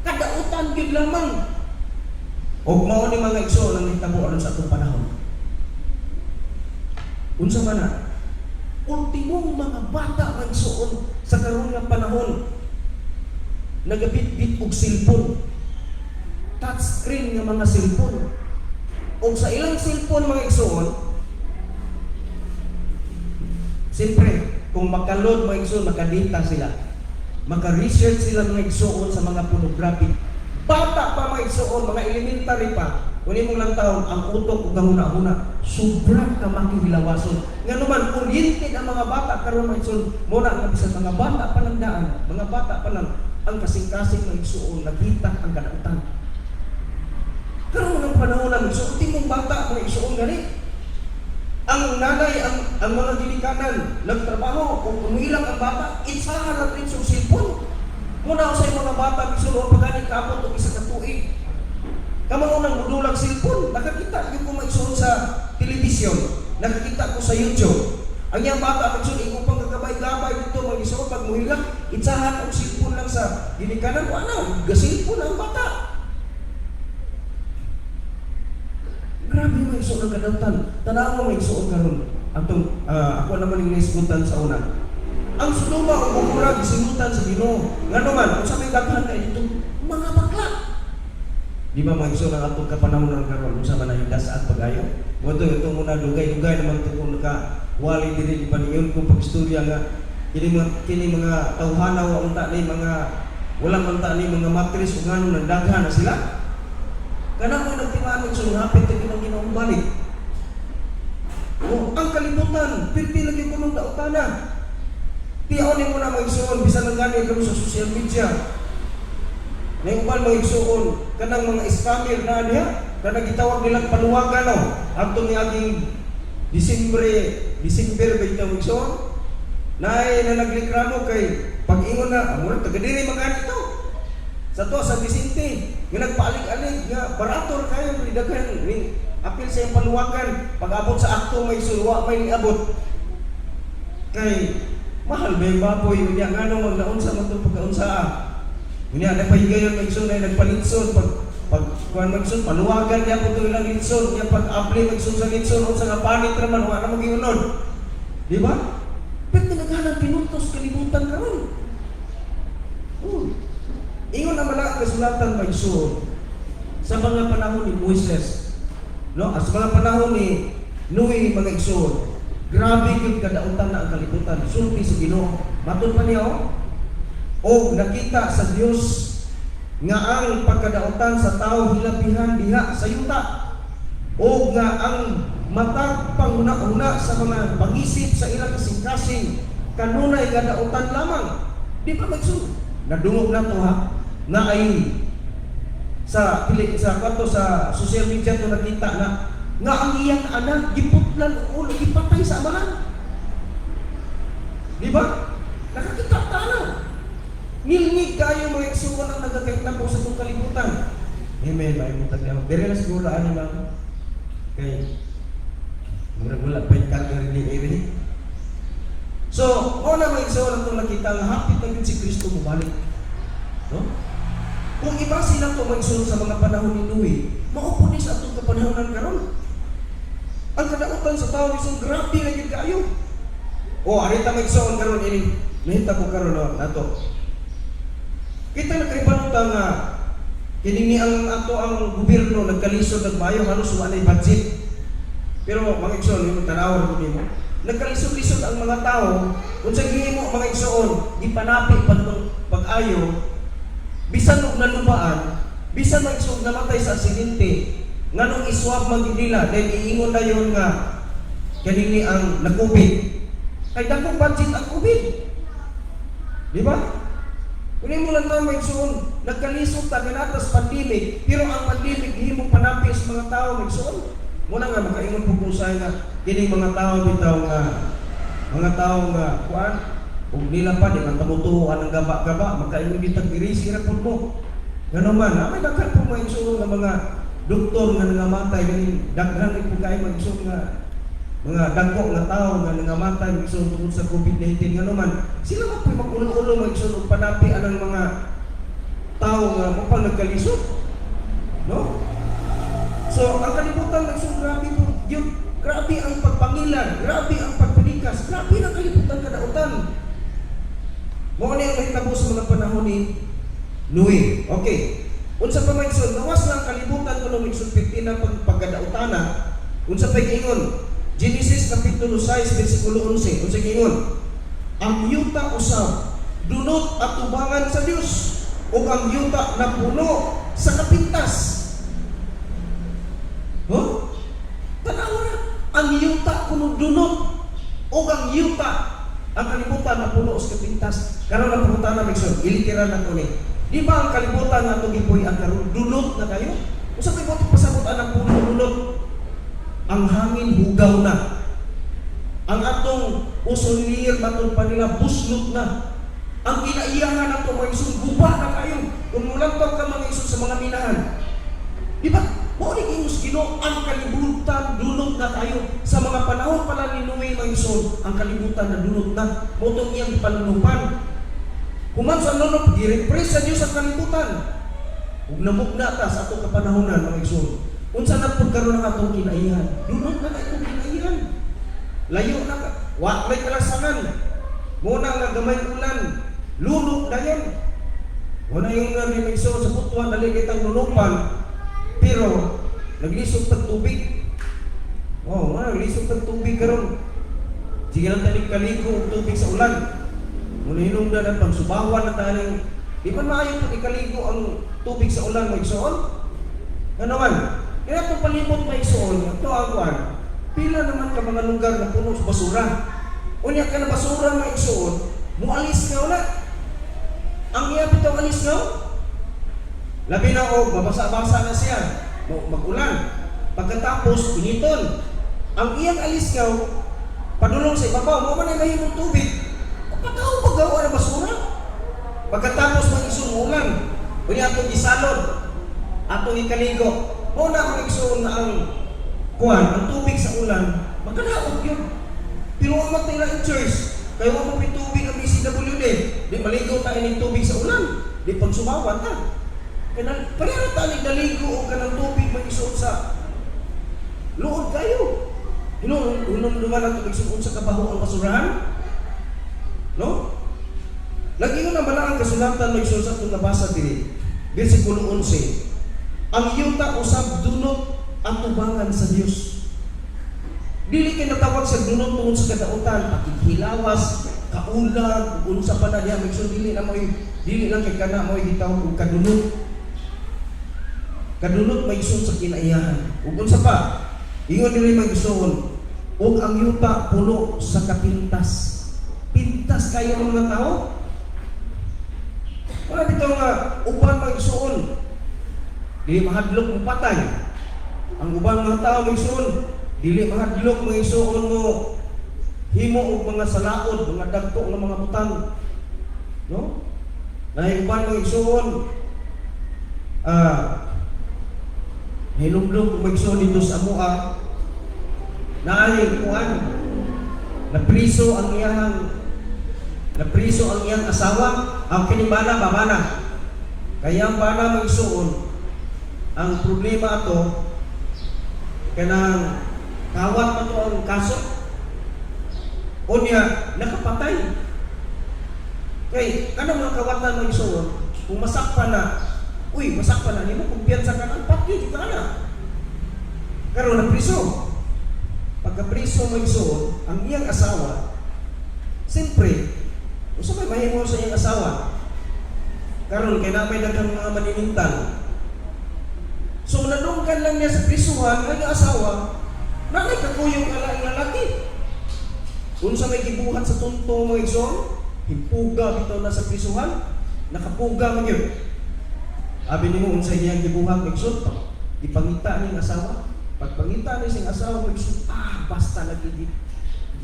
kadautan gid lamang. O mao ni mga igsoon ang hitabo sa atong panahon. Unsa man na? Ultimong mga bata mga igsoon sa karon nga panahon nagabit-bit og cellphone. Touchscreen nga mga cellphone. O sa ilang cellphone mga igsoon, siyempre, kung makaload mga igsoon, makadita sila. Maka-research sila mga igsoon sa mga pornographic. Bata pa mga igsoon, mga elementary pa. Kung mong lang taon, ang utok o kahuna-huna, sobrang kamakihilawason. Nga naman, oriented ang mga bata, karon mga igsoon, muna ang kabisan, mga bata pa lang daan, mga bata pa lang, ang kasing-kasing mga igsoon, naghitak ang kadautan. Karon ng panahon namin, so timong bata mga igsoon gani. Ang nanay, ang mga ginikanan, nagtrabaho, kung umilang ang bata, itsahan at rin sa cellphone. Muna sa mga bata, igsoon, pagkanin kapot o isa katuig. Kamang unang mudulag cellphone, nakakita ko maigsoon sa telebisyon, nakakita ko sa YouTube. Ang iyang bata, igsoon, ikupang kagabay-gabay dito, mga igsoon, pag muhilang, itsahan ang cellphone lang sa ginikanan, wala, gasilphone ang bata. Grabe mga igsoon ang kadautan. Tanaw mga igsoon karon. Ako naman yung naisgutan sa una. Ang suluma o kumurag sinutan sa Ginoo. Nga naman, kung sa may daghan na ito, mga bakla. Di ba mga igsoon ang atong kapanahon ng karon kung sa manahindas at pag-ayo? Ito muna dugay-dugay naman ito kung nakawali din pa niyon kung pag-istorya nga kini mga tawhanaw ang tani mga walang man tani mga matris o ngano ng daghan na sila. Kana mo nagtimaan sa hapit ito ng Ginoong balik. O ang kalibutan, pirti lagi ko ng dautana. Tiyaon mo na maigsuon, bisan ang gani kamo sa social media. Naiuban maigsuon, kanang mga scammer na niya, kanang gitawag nilang panuwagan no. Atong niaging December ba ito maigsuon? Na naglikramo kay pag-ingon na, murag taga-diri mga ito. Sa to, sa Vicente, nga nagpaalig-alig, nga barator kayo, ridagan, apil sa iyong panuwagan, pag-abot sa akto may sulwa, may niabot. Kay, mahal ba yung baboy, hindi ang ano, magnaunsa mo ito pagkaunsa. Hindi ang napahigayon, magsun ay nagpalitson, pag magsun, panuwagan niya po ito ilang litson, niya pag-apli, magsun sa litson, o sa nga panit naman, wala na mag-iunod. Di ba? Pero naghanang pinutos, kalibutan ka ron. Ingon na malaki kasulatan magsuon sa mga panahon ni Moises, no? Sa mga panahon ni Noe mga igsuon, grabe yung kadautan na ang kalibutan. Sulti sa Ginoo. Matod pa niya, o nakita sa Dios nga ang pagkadautan sa tao hilabihan diha sa yuta, o nga ang matag panguna-una sa mga pangisip sa ilang kasing-kasing kanunay kadautan lamang. Di ba magsuon? Nadungog na to ha, na ay sa kwarto sa social media to nakita na nga ang iyang anak giputlan o gipatay sa amahan. Di ba? Nakakita na. Nilngig kayo mga igsuon ang nagkakita po sa itong kalibutan. Amen. May mutag naman. Dere na siguro ano lang. Okay. Murag-wala pa yung karga rin ni. So, una mga igsuon ang itong nakita nga hapit na si Kristo bumalik. No? Kung iba sila ito magsunod sa mga panahon ni Noe, maupo ni sa itong kapanahonan karon. Ang kadautan sa tao isang grabe na yun kayo. O, arita magsuon karon ini. Nahita ko karon nato. Kita nagkaibanuta nga kinini ang ato ang gobyerno nagkalisod nagbayo halos wala budget. Pero mga igsoon, yung tanaw ko nimo. Nagkalisod-lisod ang mga tao, kung sa gihimo mga igsoon, ipanapi pag-ayo, bisan og nalubaan, bisan mga igsoon namatay sa aksidente, nganong iswab magidila, dahil iingon na yun nga, kanini ang nag-COVID. Kay dakong budget ang COVID. Di ba? Kung mo lang na mga igsoon, nagkalisod ta ganatas pandemic, pero ang pandemic, hihimo panapi sa mga tao mga igsoon. Muna nga, makaingon po kung sa'yo nga, kining mga tao bitaw nga, kuan, kung nila pa, di man tamutuhan ng gaba-gaba, makaingon bitang irisi na po mo. Gano'n man, may daghan po mga igsoon nga mga doktor nga nangamatay, daghan po kayo mga igsoon nga, mga dagko nga tao nga nangamatay, mga igsoon tungkol sa COVID-19, gano'n man, sila man po mag-ulo-ulo mga igsoon o panapian ng mga tao nga mapang nagkalisod. No? So, ang kalibutan ng grabe po, yun, grabe ang pagpangilan, grabe ang pagpanikas, grabe ang kalibutan kadautan. Mo na yung mahitabo sa mga panahon ni Noe. Okay. Unsa pa man igsoon, nawas na ang kalibutan kuno migsulpiti na pagkadautana. Unsa pa ingon? Genesis kapitulo 6 bersikulo 11. Unsa ingon? Ang yuta usab dunot at tubangan sa Dios, ug ang yuta napuno sa kapintas. Huh? Tanawa na, ang yuta kuno dunot o ang yuta ang kalibutan na puno sa kapintas. Karon ang pangutan na migsoon, iliteral na ko ni. Di ba ang kalibutan na itong ipoy ang karon dunot na kayo? Usa kay mo pasabutan ang puno dunot. Ang hangin hugaw na. Ang atong usonir matong pa nila buslot na. Ang kinaiyahan nato mga igsoon, guba na kayo. Kung mulantaw ka mga igsoon sa mga minahan. Di ba? Mauling ingos Ginoo ang kalibutan dunot na tayo sa mga panahon pala ni Noe mga igsoon, ang kalibutan na dunot na motong iyang panunupan. Kuman sa nunop gi-repress sa Dios ang kalibutan. Ug namugna ta sa atong kapanahonan mga igsoon. Unsa na pud karon ang atong kinaiyahan? Dunot na itong kinaiyahan. Layo na ka. Wa may kalasangan. Muna nga gamay ulan, lulok dayon. Muna yung nga ni igsoon sa putwa dali kitang nunupan. Pero, naglisog ng tubig. Oh, naglisog ng tubig karon. Sige lang tayo kaligo ng tubig sa ulan. Muna hinungdan at pagsubawan na tayo. Di ba maayon pag ikaligo ang tubig sa ulan may igsoon? Ano man? Kaya itong palimot may igsoon, ito ang kuwan. Pila naman ka mga lugar na puno sa basura. Unya ka na basura may igsoon, Mualis nga na. Ang iya bitaw alis nga. Labi na og mabasa-basa na siya. Mag-ulan. Pagkatapos initon. Ang iyang alis nga padulong sa ibabaw, mo man ay mahimong tubig. Pagkao paggawa na basura. Pagkatapos mag-isong ulan, kung atong isalod, atong ikaligo, mo na ang igsoon na ang kuwan, ang tubig sa ulan, magkalaot yun. Pero ang matay na in church, kayo mo may tubig ang BCWD, di maligo tayo ng tubig sa ulan, di pag sumawan ta. Kaya parehara tayo naligo o ka ng tubig mag-isuot sa luod kayo. Hinong naman ang tubig sa kabaho ang basurahan? No? Lagi yun naman ang kasulatan may sulat kung nabasa diri. Versikulo 11. Ang yuta usab dunot ang tubangan sa Dios. Dili kay natawag sa dunot tungod sa kadautan, pakighilawas, kaulag, unsa pa na diha may dili na moy dili lang kay kana moy gitawag og kadunot. Kadunot may isun sa kinaiyahan. Ug unsa pa? Ingon dili may isuon. Ug ang yuta puno sa kapintas. Pintas kayo ng mga tao. Wala dito nga uban mag-isuon. Dili mahadlok mo patay. Ang ubang mga tao mag-isuon. Dili mahadlok mag-isuon mo himo og mga salaod, mga dagko ng mga butang. No? Nahay uban mag-isuon. Hilumlum mag-isuon dito sa mua. Nahay kuan. Napriso ang iyang asawa, ang kinibana babana. Kaya ang bana magsuon. Ang problema ato kanang kawat pa to ang kaso. Unya nakapatay. Kay kanang mga kawatan magsuon, kung masakpan na, masakpan na nimo kumpiyansa ka nang pati ka na. Karon na priso. Pagka-priso magsuon, ang iyang asawa, siyempre, gusto may mahimo sa iyang asawa. Karon kay napay daghang mga maninintang. So nadunggan lang niya sa prisuhan ang asawa, nanay kakuyong alaing lalaki. Unsa may gibuhat sa tuntong mga igsoon, hipuga bitaw na sa prisuhan, nakapuga man yun. Abi nimo unsa iyang gibuhat igsoon, ipangita ning asawa. Pagpangita ni sing asawa magsun, basta lagi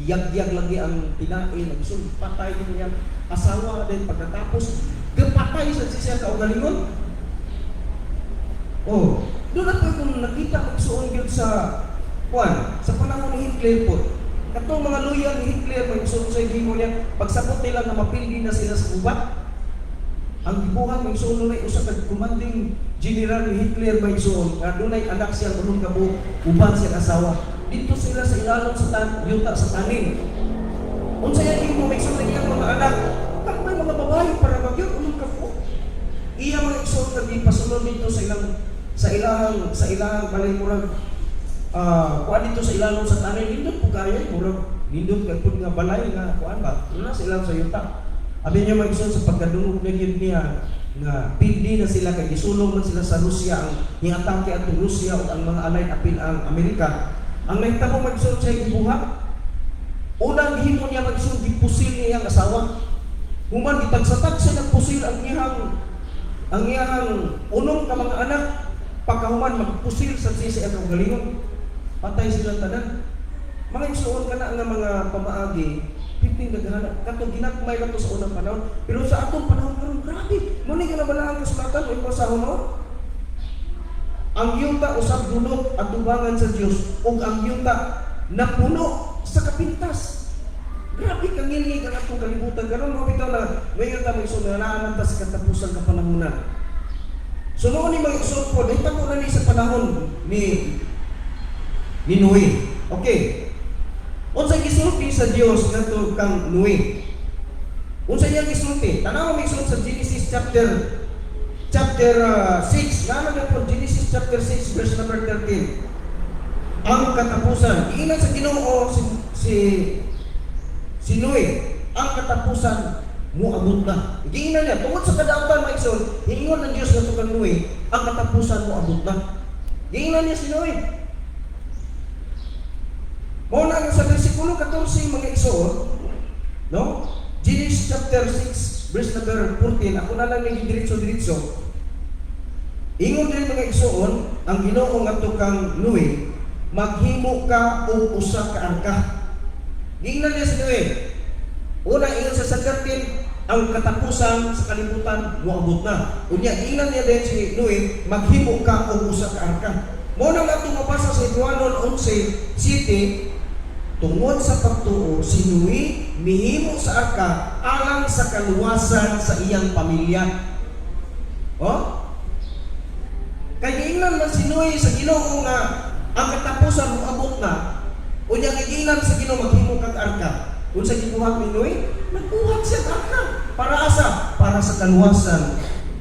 giyag-giyag lagi ang tinain, magsun, patay din niya asawa din pagkatapos gapatay sa siya kaugalingon. Doon na po kung nakita magsuon yun sa panahon ni Hitler po. Katong mga loyal ni Hitler, magsuon sa himo niya, pagsabot nila na mapildi na sila sa gubat, ang gibuhat may suon na usa ka commanding general ni Hitler may suon nga dunay anak siya ulong kabo uban siya asawa dito sila sa ilalom sa yuta sa tanin. Unsa yan imo may suon iyang mga anak kag may mga babae para magyud ulong kabo iya mga igsoon nga gipasulod dito sa ilahang balay murag kuan dito sa ilalom sa tanin nindot po kaya murag nindot ka pud nga balay nga kuan ba una sa ilalom sa yuta. Abi niya magsun sa pagkadungog na yun niya nga pindi na sila kay gisulong man sila sa Rusya ang hiatake atong Rusya ug ang mga alay apil ang Amerika. Ang nagtabo magsun sa gibuhat. Unang gihimo niya magsun gipusil niya ang asawa. Human gitagsatag siya nagpusil ang iyang unong ka mga anak pagkahuman magpusil sa siya ang galingon. Patay silang tanan. Mga igsoon kana nga mga pamaagi piting naghanap katong ginagmay lang to sa unang panahon pero sa atong panahon karon grabe mo ni ginabalaan kasulatan o basahon mo ang yuta usab dunot at tubangan sa Dios ug ang yuta napuno sa kapintas. Grabe kang ngilngi ang atong kalibutan karon mo bitaw na mayon ta magsunaan ta sa katapusan ka panahonan. So noon ni mag-usod po dahil mo na ni sa panahon ni Noe. Okay. Unsa gisulti sa Dios ngadto kang Noe? Unsa iya gisulti? Tanaw mi sulod sa Genesis chapter 6. Nana po Genesis chapter 6 verse number 13. Ang katapusan, giingnan sa Ginoo si Noe, ang katapusan moabot na. Giingnan niya tungod sa kadautan maigsoon, hiingon ng Dios ngadto kang Noe, ang katapusan moabot na. Giingnan niya si Noe. Muna ang sa versikulo 14 mga igsoon, no? Genesis Genesis chapter 6, verse number 14, ako na lang naging diretso-diretso. Ingon din mga igsoon, ang Ginoo ngadto kang Noe, maghimo ka og usa ka arka. Giingnan niya si Noe. Una ingon sa 13, ang katapusan sa kalibutan moabot na. Unya giingnan niya din si Noe, maghimo ka og usa ka arka. Mo na atong mabasa sa Juan 11:7, tungod sa pagtuo si Noe mihimo sa arka alang sa kaluwasan sa iyang pamilya. Oh? Kaya giingnan man si Noe sa Ginoo nga ang katapusan moabot na. Unya giingnan sa Ginoo maghimo kag arka. Kung sa gibuhat ni Noe, nagbuhat siya kag arka. Para asa? Para sa kaluwasan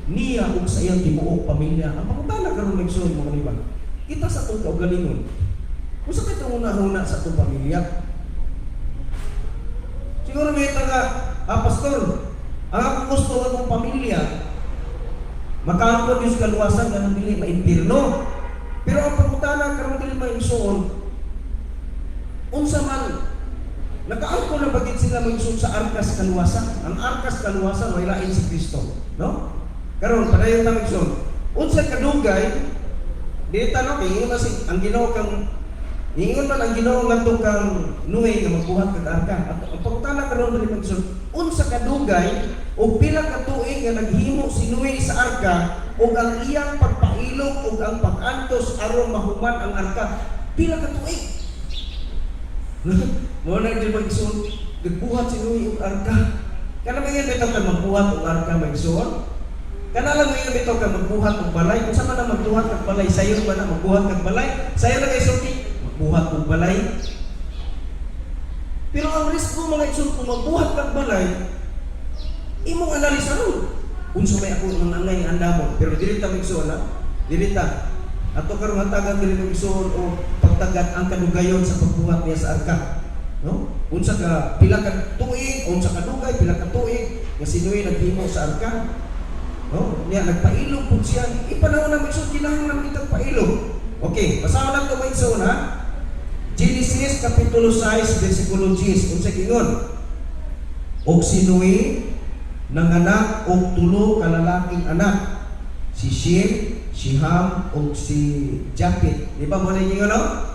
niya ug sa iyang tibuok pamilya. Ang pagkutana karon nagsuon mo kanila. Kita sa itong kaugalingon. Kung sa itong una-una sa itong pamilya. Siguro may taga, pastor, ang akong gusto ng akong pamilya, makaangkot yung kaluwasan na nang dili maimpirno. Pero ang pagkutana karon dili maigsoon, unsa man, nakaangkot na bagit sila maigsoon sa arkas kaluwasan. Ang arkas kaluwasan, may lain si Kristo. No? Karon padayon ta maigsoon. Unsa kadugay, dili tanong ingon na si ang Ginoo kang ingon man ang Ginoo ngadto kang Noe nga magbuhat kag arka. At ang pagtana karon dili magsun unsa kadugay o pila ka tuig nga naghimo si Noe sa arka ug ang iyang pagpailog ug ang pag-antos aron mahuman ang arka. Pila ka tuig? Mo na dili magsun nagbuhat si Noe og arka. Kana man yan bitaw ka magbuhat og arka magsun? Kana lang ngayon bitaw ka magbuhat og balay. Kung saan man na magbuhat og balay, sayo man na magbuhat og balay. Sayo na kay sulti, magbuhat og balay. Pero ang risko mga igsoon kung magbuhat og balay, imong analisa ron. Unsa may ako nang angay andamon. Pero dili ta igsoon ha. Dili ta. Ato karon hatagan dili igsoon o pagtagat ang kadugayon sa pagbuhat niya sa arka. No? Unsa ka pila ka tuig, unsa ka dugay, pila ka tuig nga si Noe naghimo sa arka. No, niya nagpailog pud siya. Ipanahon na magsun kinahanglan kita pailog. Okay, basahan lang to magsun ha. Genesis kapitulo 6 bersikulo 10. Unsa gingon? Og si Noe nanganak og tulo ka lalaking anak. Si Shem, si Ham og si Japet. Di ba mo na gingon no?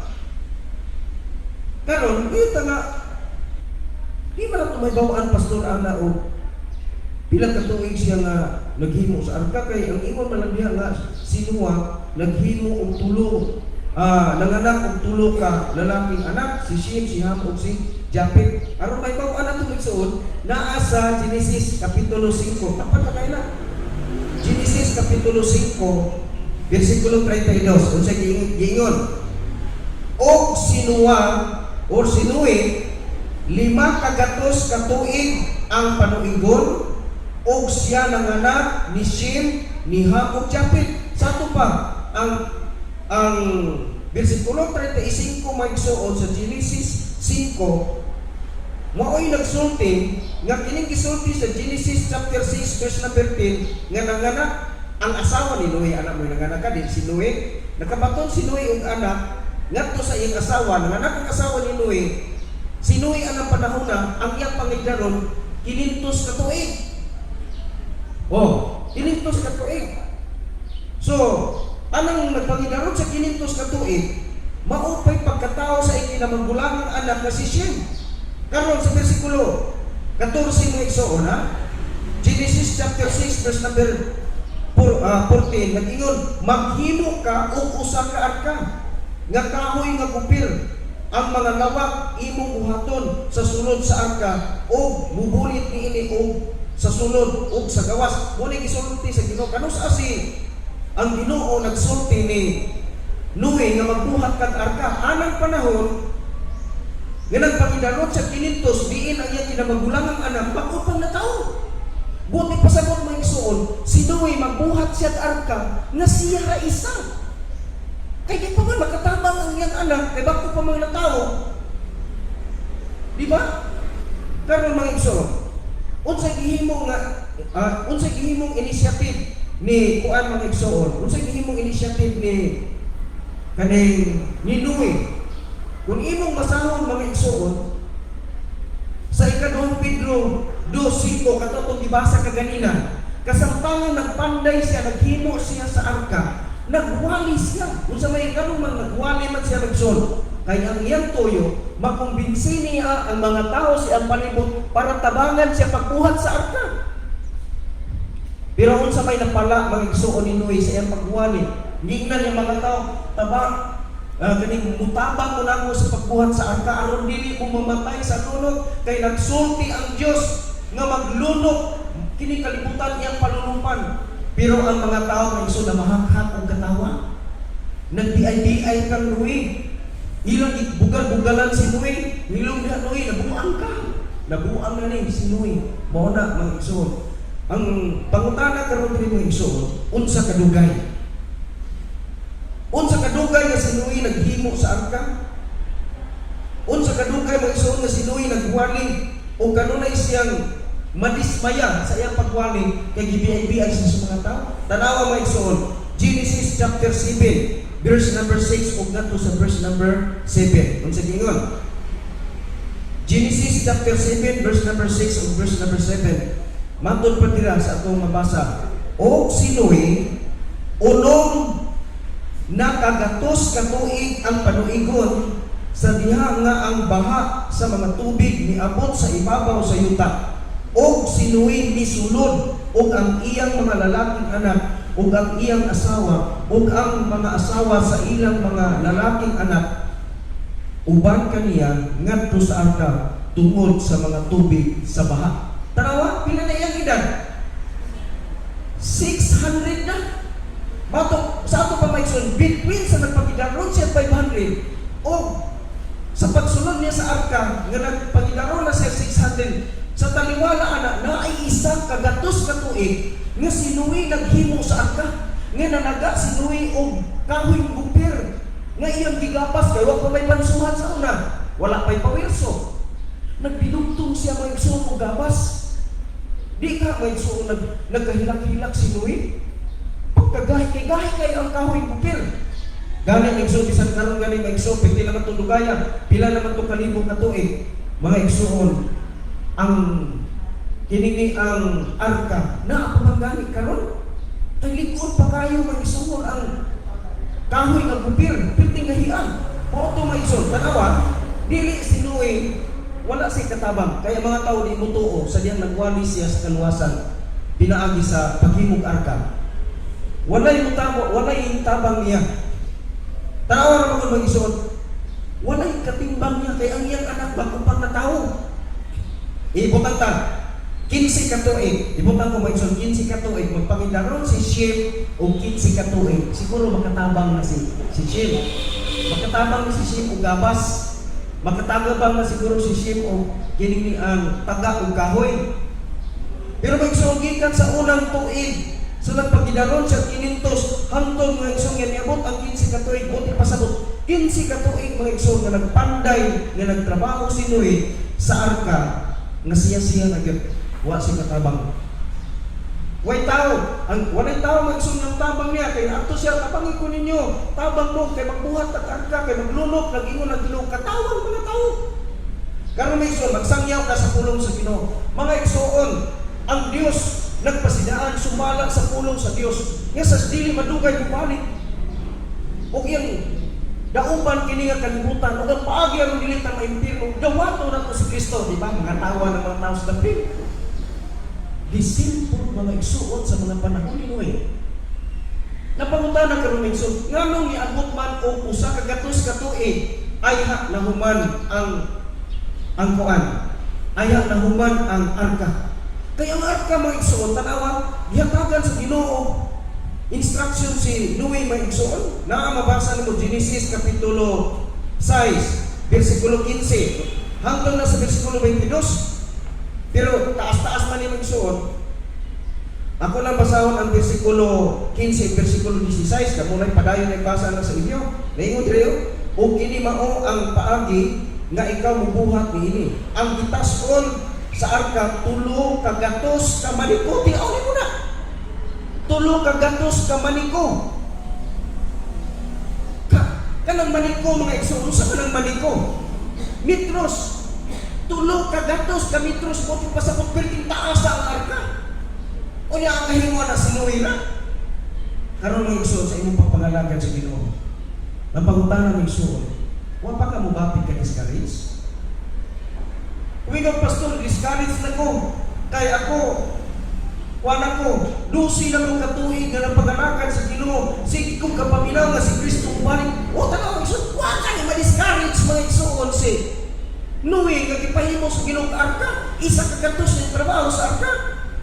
Karon, ito nga di ba na tumaybawan pastor ana og pila ka tuig siya nga naghimo sa arka kay ang ingon man lang diha nga si Noah naghimo og tulo nanganak og tulo ka lalaking anak si Shem, si Ham ug si Japet. Aron may baw ana tong igsoon naa sa Genesis kapitulo 5. Tapat na kay na. Genesis kapitulo 5 bersikulo 32. Unsa giingon? Og si Noah or si Noe 5 kagatos ka tuig ang panuigon og siya nanganak ni Shem, ni Ham ug Japet. Sa ato pa ang bersikulo 35 maigsuon sa Genesis 5 mao'y nagsulti nga kining gisulti sa Genesis chapter 6 verse number 10 nga nanganak ang asawa ni Noe. Anak mo nanganak ka din si Noe, nakabaton si Noe og anak ngadto sa iyang asawa. Nanganak ang asawa ni Noe. Si Noe anang panahon na ang iyang pangigdaron 500 ka tuig. Oh, 500 ka tuig. So, anang nagpangidarod sa 500 ka tuig, maupay pagkatao sa ikinamanggulangang anak na si Shem. Karon sa bersikulo 14 mo igsoon ha. Genesis chapter 6 verse number 14 nag-ingon, maghimo ka og usa ka arka nga kahoy nga kupir. Ang mga lawak imong buhaton sa sulod sa arka og mubulit niini og sa sulod ug sa gawas. Muna gisulti sa Ginoo kanus asi ang Ginoo nagsulti ni Noe nga magbuhat kag arka anang panahon nga nagpakidarot sa 500 diin ang iyang kinamagulangang anak bag-o pang natawo. Buti pasabot may igsoon si Noe magbuhat siya kag arka nga siya ra isa. Kay di pa man makatabang ang iyang anak kay bag-o pa mga natawo. Di ba? Karon mga igsoon unsay gihimong initiative ni kuan mga igsoon, unsay gihimong initiative ni kaning ni Noe. Kung imong masahon mga igsoon sa ika-2 Pedro 2 2:5 katong gibasa kaganina. Kasamtangan nagpanday siya, naghimo siya sa arka, nagwali siya. Kung sa may kanong nagwali man siya nagsun. Kaya ang iyang tuyo, makumbinsi niya ang mga tao siyang palibot para tabangan siya pagbuhat sa arka. Pero kung sa may napala, magigsuon ni Noe sa iyang pagwali, ngignan yung mga tao, kaning mutabang mo lang mo sa pagbuhat sa arka, aron dili mo mamatay sa lunok, kay nagsulti ang Diyos nga maglunok, kini kalibutan iyang palulupan. Pero ang mga tao na iso na mahakhat ang katawa, nagdiay-diay kang Noe, ilang bugal-bugalan si Noe, ilong na Noe, nabuang ka, nabuang na ni si Noe, mao na mga iso. Ang pangutana karon diri mga iso, unsa kadugay? Unsa kadugay nga si Noe naghimo sa arka? Unsa kadugay mga iso nga si Noe nagwali o kanunay siyang madismaya sa iyang pagwali kay gibiay-biay sa mga tao? Tanawa mga iso, Genesis chapter 7 verse number 6 ug ngadto sa verse number 7. Unsa gingon? Genesis chapter 7 verse number 6 ug verse number 7. Matod pa dira sa atong mabasa. O si Noe unong nakagatos ka tuig ang panuigon sa diha nga ang baha sa mga tubig niabot sa ibabaw sa yuta. O si Noe misulod og ang iyang mga lalaking anak ug ang iyang asawa ug ang mga asawa sa ilang mga lalaking anak uban kaniya ngadto sa arka tungod sa mga tubig sa baha. Tanawa, pila na iyang edad? 600 na. Bato, sa ato pamaikson, between sa nagpagidaron siya 500 o sa pagsunod niya sa arka nga nagpagidaron na siya 600, sa taliwala anak na ay isang kagatos ka tuig nga si Noe naghimo sa arka, nga nanaga si Noe og kahoy gupir nga iyang gigapas kay wa pa may pansuhan sa una, wala pa'y pawirso, nagpidugtong siya may igsoon og gawas. Di ka may igsoon nagkahilak-hilak si Noe, pagkagahi kay ang kahoy gupir. Gani ang igsoon bisan karon gani may igsoon pili naman itong dugaya, pila naman itong kalibog na tuig. Mga igsoon, ang kinini ang arka na pamangani karon ay likod pa kayo mga igsoon ang kahoy nga gupir, piting gahian. Pauto mga igsoon, tanawa, dili si Noe wala siya katabang, kaya mga tao di mo tuo sa diyang nagwali siya sa kaluwasan pinaagi sa paghimog arka. Walay mutamo, walay tabang niya. Tanawa na mga mag-isuot, walay katimbang niya kay ang iyang anak bago pang na tao. Ibutang ta 15 ka tuig, ibutang ko mag-isuot 15 ka tuig, magpangidaron si Shem o 15 ka tuig, siguro makatabang na si Shem, makatabang na si Shem o gabas, makatabang na siguro si Shem o kining ang taga o kahoy. Pero mag-isuot gikan sa unang tuig, so nagpagidaron siya 500 hangtod mga igsoon nga niabot ang 15 ka tuig, buti pasabot 15 ka tuig mga igsoon nga nagpanday nga nagtrabaho si Noe sa arka nga siya wa si katabang. Way tao, ang walay tao mga igsoon ng tabang niya kay ato siya tabangin ko ninyo, tabang mo kay magbuhat at arka kay maglunok nag-ingon nagdulog katawang mga tao. Karon mga igsoon magsangyaw ka sa pulong sa Ginoo. Mga igsoon, ang Dios nagpasidaan sumala sa pulong sa Dios nga sa dili madugay balik o iyang dauban kini nga kalibutan o ang paagi aron dili ta maimpirno dawato na to si Kristo, di ba? Mga tawa ng mga tao sa dapit disimple mga igsuot sa mga panahon ni Noe. Napangutana karon igsuot nganong niabot man og usa ka gatos ka tuig ay nahuman ang kuan, ay nahuman ang arka. Kaya ang arka mga igsoon, tanawa, gihatagan sa Ginoo instruction si Noe mga igsoon. Mabasa mo Genesis kapitulo 6, versikulo 15, hanggang na sa versikulo 22. Pero taas-taas man yung igsoon. Ako lang basahon ang versikulo 15, versikulo 16, kamunay padayon ay basa na sa inyo. Naingon dito, o kini mao ang paagi nga ikaw mubuhat niini. Ang gitason sa arka, tulo kagatos ka maniko. Tiawin mo na. Tulo kagatos ka maniko. Kanang maniko mga igsoon, sa kanang maniko? Metros. Tulo ka gatos ka metros mo pasapot perting taas ang arka. O niya ang kahinguan na sinuwi na. Karon mo igsoon sa imong pagpangalagan sa Ginoo. Ang pangutana mo igsoon, wa pa ka mo bapit ka discourage? Kung ikaw pastor, discourage na ko. Kaya ako, wala ko, dusi na kong katuig na napaganakan sa Ginoo. Sige kong kapaminaw nga si Kristo balik. O tanaw, igsoon, wa ka ni ma-discourage mga igsoon si Noe nga gipahimo sa Ginoo arka. Isa ka gatos ng trabaho sa arka.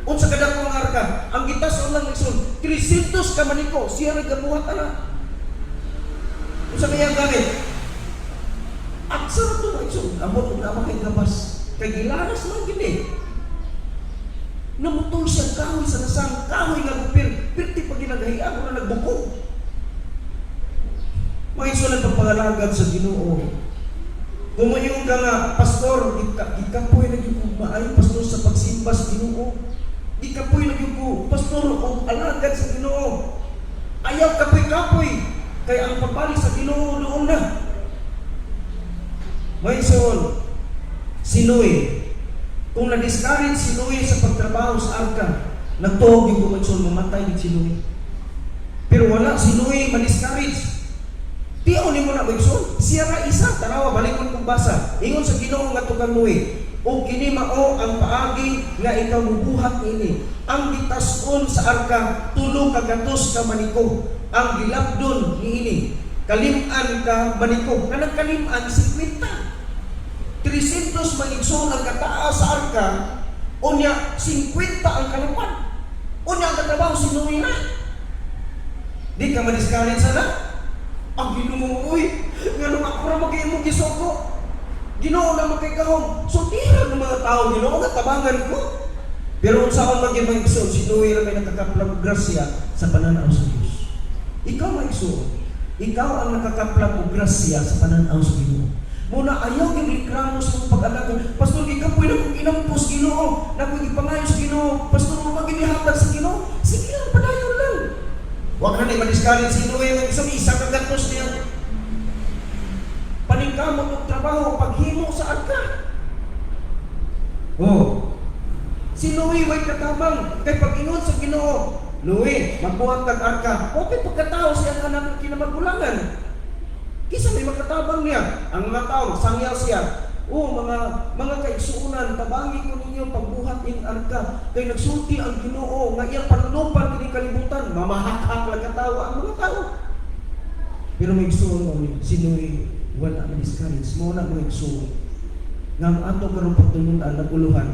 Unsa kada ko ang arka? Ang gitas lang igsoon, 300 ka maniko, siya ray gabuhat ana. Unsa kaya gamit? Aksa to igsoon, abot og ama kay gabas. Kay gilaras man gid. Namutol siya kahoy sa nasang kahoy nga gupir, pirti pag ginagahian ko na nagbukog. Mga igsoon ang pagpangalagad sa Ginoo. Kumayong ka nga, pastor, ikapoy na yung maayo, pastor, sa pagsimba sa Ginoo. Ikapoy na yung pastor, o alagad sa Ginoo. Ayaw kapoy-kapoy, kaya ang pagbalik sa Ginoo doon na. May son, si Noe, kung na-discourage si Noe sa pagtrabaho sa arka, nagtuhog yung kumansyon, mamatay din si Noe. Pero wala si Noe ma-discourage. Tiyaw ni mo na magsun, siya ra isa, tanawa, balikon kong basa. Ingon sa Ginoo nga tukang Noe, o kini mao ang paagi nga ikaw mubuhat ini. Ang gitason sa arka, tulo ka gatos ka maniko. Ang gilabdon niini, kalim-an ka maniko. Kanang kalim-an, 50. 300 magigsoon ang kataas sa arka, unya 50 ang kalupan. Unya ang katrabaho si Noe na. Di ka ma-discourage sana? Ang Ginoo, uy, nga nung ako na mag-iimong gisoko, Ginoo na magkikahom. So, tira ng mga tao, Ginoo, natabangan ko. Pero kung saan mag-imang igsoon, si Noe na may nakakaplang grasya sa pananaw sa Diyos. Ikaw may igsoon. Ikaw ang nakakaplang grasya sa pananaw sa Ginoo. Muna ayaw yung likramo sa mga pag-alaga. Pastor, ikaw pwede kong inampos, Ginoo. Na kung ipangayo sa Ginoo. Pastor, mag-inihatag sa Ginoo. Sige lang, padayon lang. Huwag ka na i-discourage si Noe yung isa kagatos niya. Paningkamot ng trabaho, paghimo sa arka. Oh, si Noe may katabang. Kay pag-ingon sa Ginoo, Noe, magbuhat kag arka. Okay, pagkatao siya nga natin kinamagulangan. Kisa may makatabang niya. Ang mga tao, sangyaw siya. Oh, mga kaigsuunan, tabangi ko ninyo pagbuhat ng arka. Kay nagsulti ang Ginoo nga iyang panulupan kini kalibutan, mamahak-hak lang katawa ang mga tao. Pero may igsuon mo, si Noe, wala na discourage mo na mga igsuon. Nga ang ato karong pagtulunan naguluhan,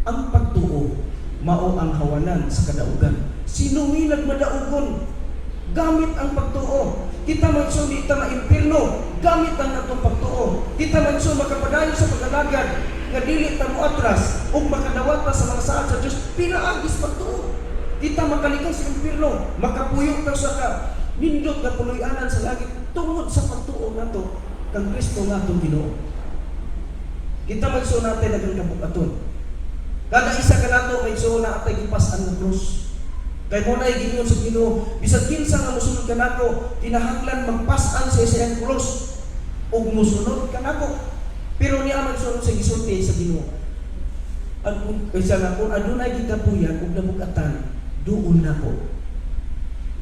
ang pagtuo, mao ang hawanan sa kadaugan. Si Noe nagmadaugon, gamit ang pagtuo. Kita magsun di ta maimpirno, gamit ang natong pagtuo. Kita magsun makapadayon sa pag-alagad nga dili ta moatras ug makadawat ta sa mga saad sa Dios pinaagis pagtuo. Kita makalikas sa impirno, makapuyok ta sa nindot nga puloy-anan sa langit tungod sa pagtuo nato kang Kristo natong Ginoo. Kita magsun natin ang kabukaton. Kada isa ka nato may igsoon na atay gipas-an nga krus. Kaya mo na igingon sa Ginoo, bisag kinsa nga musunod ka nako, kinahanglan magpas-an sa isang krus ug musunod ka nako. Pero niya man sunod sa gisulti sa Ginoo. Ang kaysa nga kung adunay gikapuyan ug nabukatan, duol nako.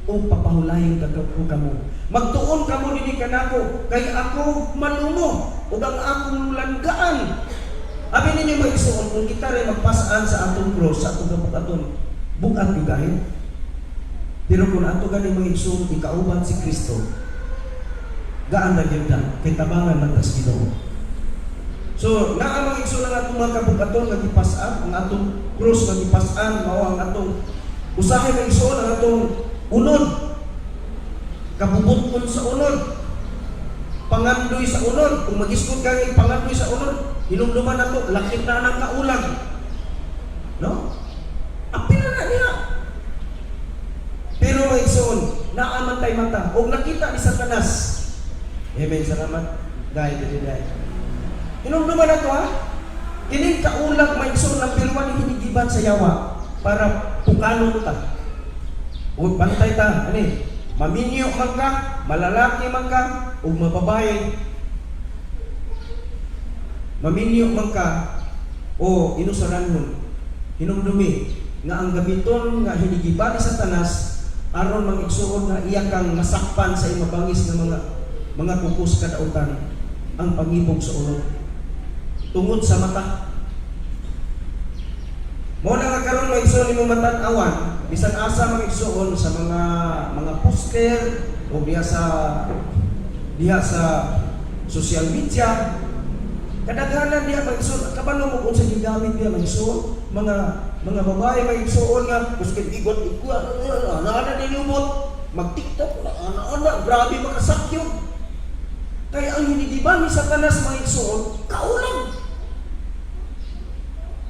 O papahulayon ka kamo. Magtuon kamo dinhi kanako, kay ako malumo ug ang akong langgaan. Abi ninyo magsuon kung kita rin magpas-an sa atong krus, sa atong kabukaton, bukat yugahin. Pero kung ato ganing mga igsoon, ikauban si Kristo, gaan na gyud ta kay tabangan man tas Ginoo. So, naa mga igsoon ang atong mga kabukaton nga gipas-an, ang atong krus nga gipas-an, mao ang atong usahay mga igsoon ang atong unod. Kabubuton sa unod. Pangandoy sa unod. Kung mag-iskot ka ng pangandoy sa unod, hinumduman nato, lakit na ng kaulag. No? Apil na niya. Pero may igsoon, naamantay mata. O nakita ni Satanas. Amen, salamat. Dahil. Hinumduman na to ha. Kining kaulag may igsoon ng pilwan ni hinigiban sa yawa para pukano ta. O bantay ta, ani, maminyo man ka, malalaki man ka, o mababae. maminyo man ka o inusaranhon, hinumdumi nga ang gamiton nga hinigiban ni Satanas aron mangigsuon nga iya kang masakpan sa imabangis nga mga kukus kadautan ang pangibog sa ulo tungod sa mata. Mo na nga karon maigsuon imong matan-awan bisan asa mangigsuon sa mga poster o diha sa social media. Kadaghanan diha maigsuon kabalo mo kung sa gigamit diha maigsuon mga babae maigsuon nga kuskin igot-igot ana nilubot mag-TikTok ana grabe makasakyo. Kaya ang hinigiban ni Satanas maigsuon kaulang.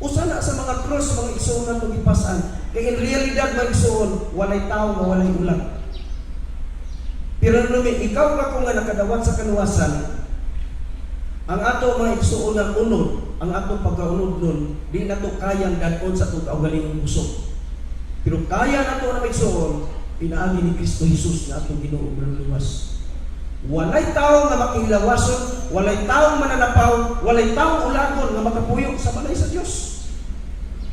Usa na sa mga cross mga igsuonan ng ipasan. Kaya in realidad maigsuon walay tao nga walay ulang. Pero numi ikaw nga kung nga nakadawat sa kaluwasan, ang ato mga igsuon ng unod, ang ato pagkaunod nun, di na to kayang danon sa itong kaugalingong puso. Pero kaya na to na maigsuon, pinaagi ni Kristo Jesus na atong Ginoo ng luwas. Walay tao nga makilawason, walay taong mananapaw, walay taong ulagon nga makapuyok sa balay sa Dios.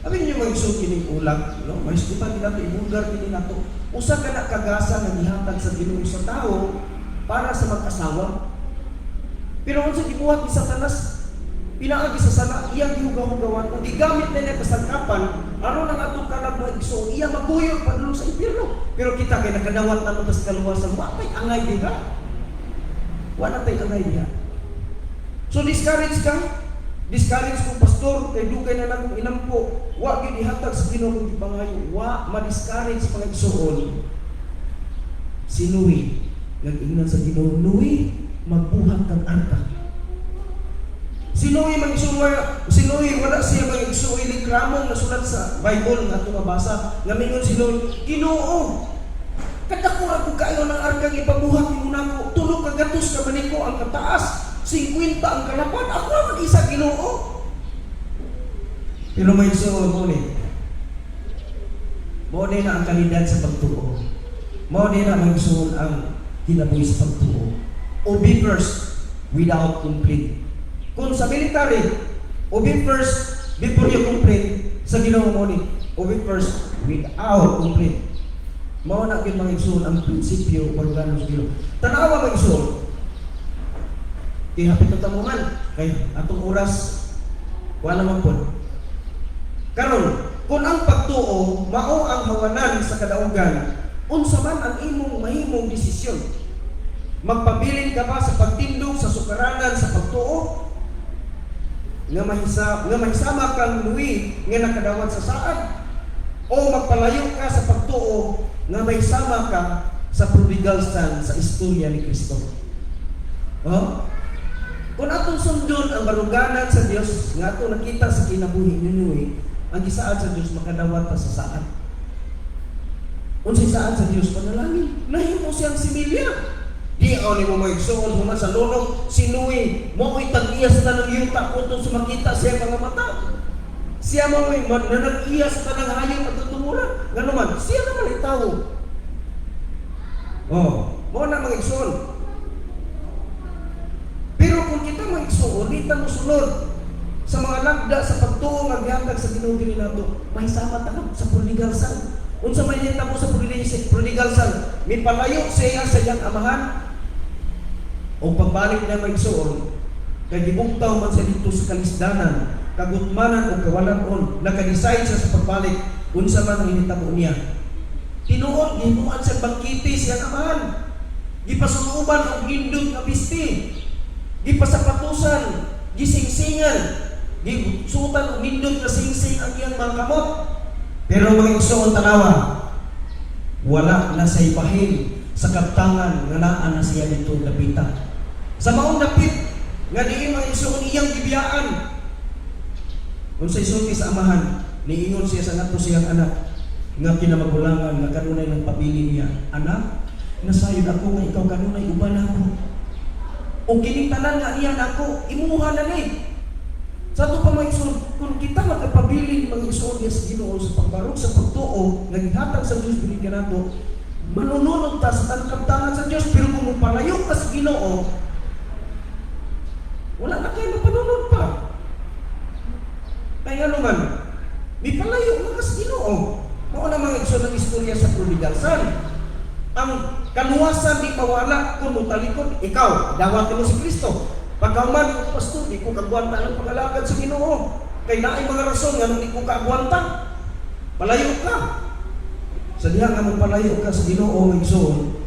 Abi niyo maigsuon kining ulag, no? Mas di pa nato ibulgar kini nato. Usa ka na kagasa nga gihatag sa Ginoo sa tao para sa mag-asawa. Pero unsa gibuhat ni Satanas? Pinaagi sa sana iyang gihugaw-hugawan kung gigamit nila kasangkapan aron ang atong kanang maigsuon iya maguyog padulong sa impierno. Pero kita kay nakadawat na sa kaluwasan, wa pay angay diha. Wala tayo angay diha. So discourage ka? Discourage kung pastor, kay dugay na lang kong inampo. Wa gyud ihatag sa Ginoo kung gipangayo. Wa ma-discourage mga igsuon. Si Noe, nag-ingnan sa Ginoo, Noe, magbuhat kang arka. Si Noe wala siya mag-igsuon likramong nasulat sa Bible nga atong mabasa. Ngamingon si Noe, Ginoo, kadakura ko kayo ng arkang ipabuhat ni nako. Tulog ka gatos ka maniko ang kataas. 50 ang kalapan. Ako naman isa Ginoo. Pero may igsuon mo ni. Mo na ang kalidad sa pagtuo. Mo na maigsuon ang kinabuhi sa pagtuo. Obey first without complaint. Kung sa military, obey first before you complain. Sa Ginoo mo ni, obey first without complaint. Mao na gyud maigsuon ang prinsipyo o organo sa Ginoo. Tanawa maigsuon. Ihapit na tamuhan kay atong oras wala man po. Karon, kung ang pagtuo mao ang hawanan sa kadaugan, unsa man ang imong mahimong desisyon? Magpabilin ka ba sa pagtindog sa sukaranan sa pagtuo? Nga mahisama kang luwi nga nakadawat sa saad? O magpalayo ka sa pagtuo nga mahisama ka sa prodigal son sa istorya ni Kristo? Kung atong sundon ang baruganan sa Dios nga ato nakita sa kinabuhi ninyo, ang gisaad sa Dios makadawat pa sa saad. Unsay saad sa Dios panalangin, nahimo siyang similya. Di ni mo maigsuon human sa lunog, si Noe mo itag-iya sa tanang yuta kung sa makita siya mga mata. Siya mo nanag-iya sa tanang hayop at tutumuran. Nga naman, siya naman itaw. Mo na maigsuon. Pero kung kita maigsuon, di ta mo sunod sa mga lagda sa pagtuo nga gihatag sa Ginoo dinhi nato, mahisama ta sa prodigal son. Unsa may nita mo sa prodigal son? Mipalayo siya sa iyang amahan o pagbalik na maigsuon, kay gibugtaw man sa dito sa kalisdanan, kagutmanan o kawalan-on, naka-decide siya sa pagbalik unsa man ang hinitabo niya. Tinuod gihimuan sa bangkiti siyang amahan, gipasunuban og gindot nga pisti, gipasapatusan, gisingsingan, gisutan og gindot nga singsing ang iyang mga kamot. Pero mga igsuon tanawa, wala na sa ibahin sa kaptangan nga naa na siya dito dapitan. Sa maong dapit nga diin mga igsuon iyang gibiyaan. Kung sa isulti sa amahan, niingon siya sa nato siyang anak nga kinamagulangan nga kanunay ng pabilin niya. Anak, nasayod ako nga ikaw kanunay uban ako. O kinitanan nga niyan ako, imuha na ni. Sa ito pa mga igsuon, kung kita magkapabilin mga igsuon niya sa Ginoo sa pagbarog sa pagtuo, naghihatag sa Diyos binigyan nato, manununod ta sa tanang sa Diyos, pero kung palayo ka sa Ginoo, wala na kayo mapanunod pa. Kaya nga naman, may palayo mga sa Ginoo. Mao na mga igsoon ng istorya sa prodigal son. Ang kaluwasan di mawala kung mutalikod, ikaw, dawat mo si Kristo. Pagkaman ko pastor, di ko kagwanta ng pangalagad sa Ginoo. Kay naay mga rason nga nung di ko kagwanta. Palayo ka. Sa diha nga mong palayo ka sa Ginoo ng igsoon,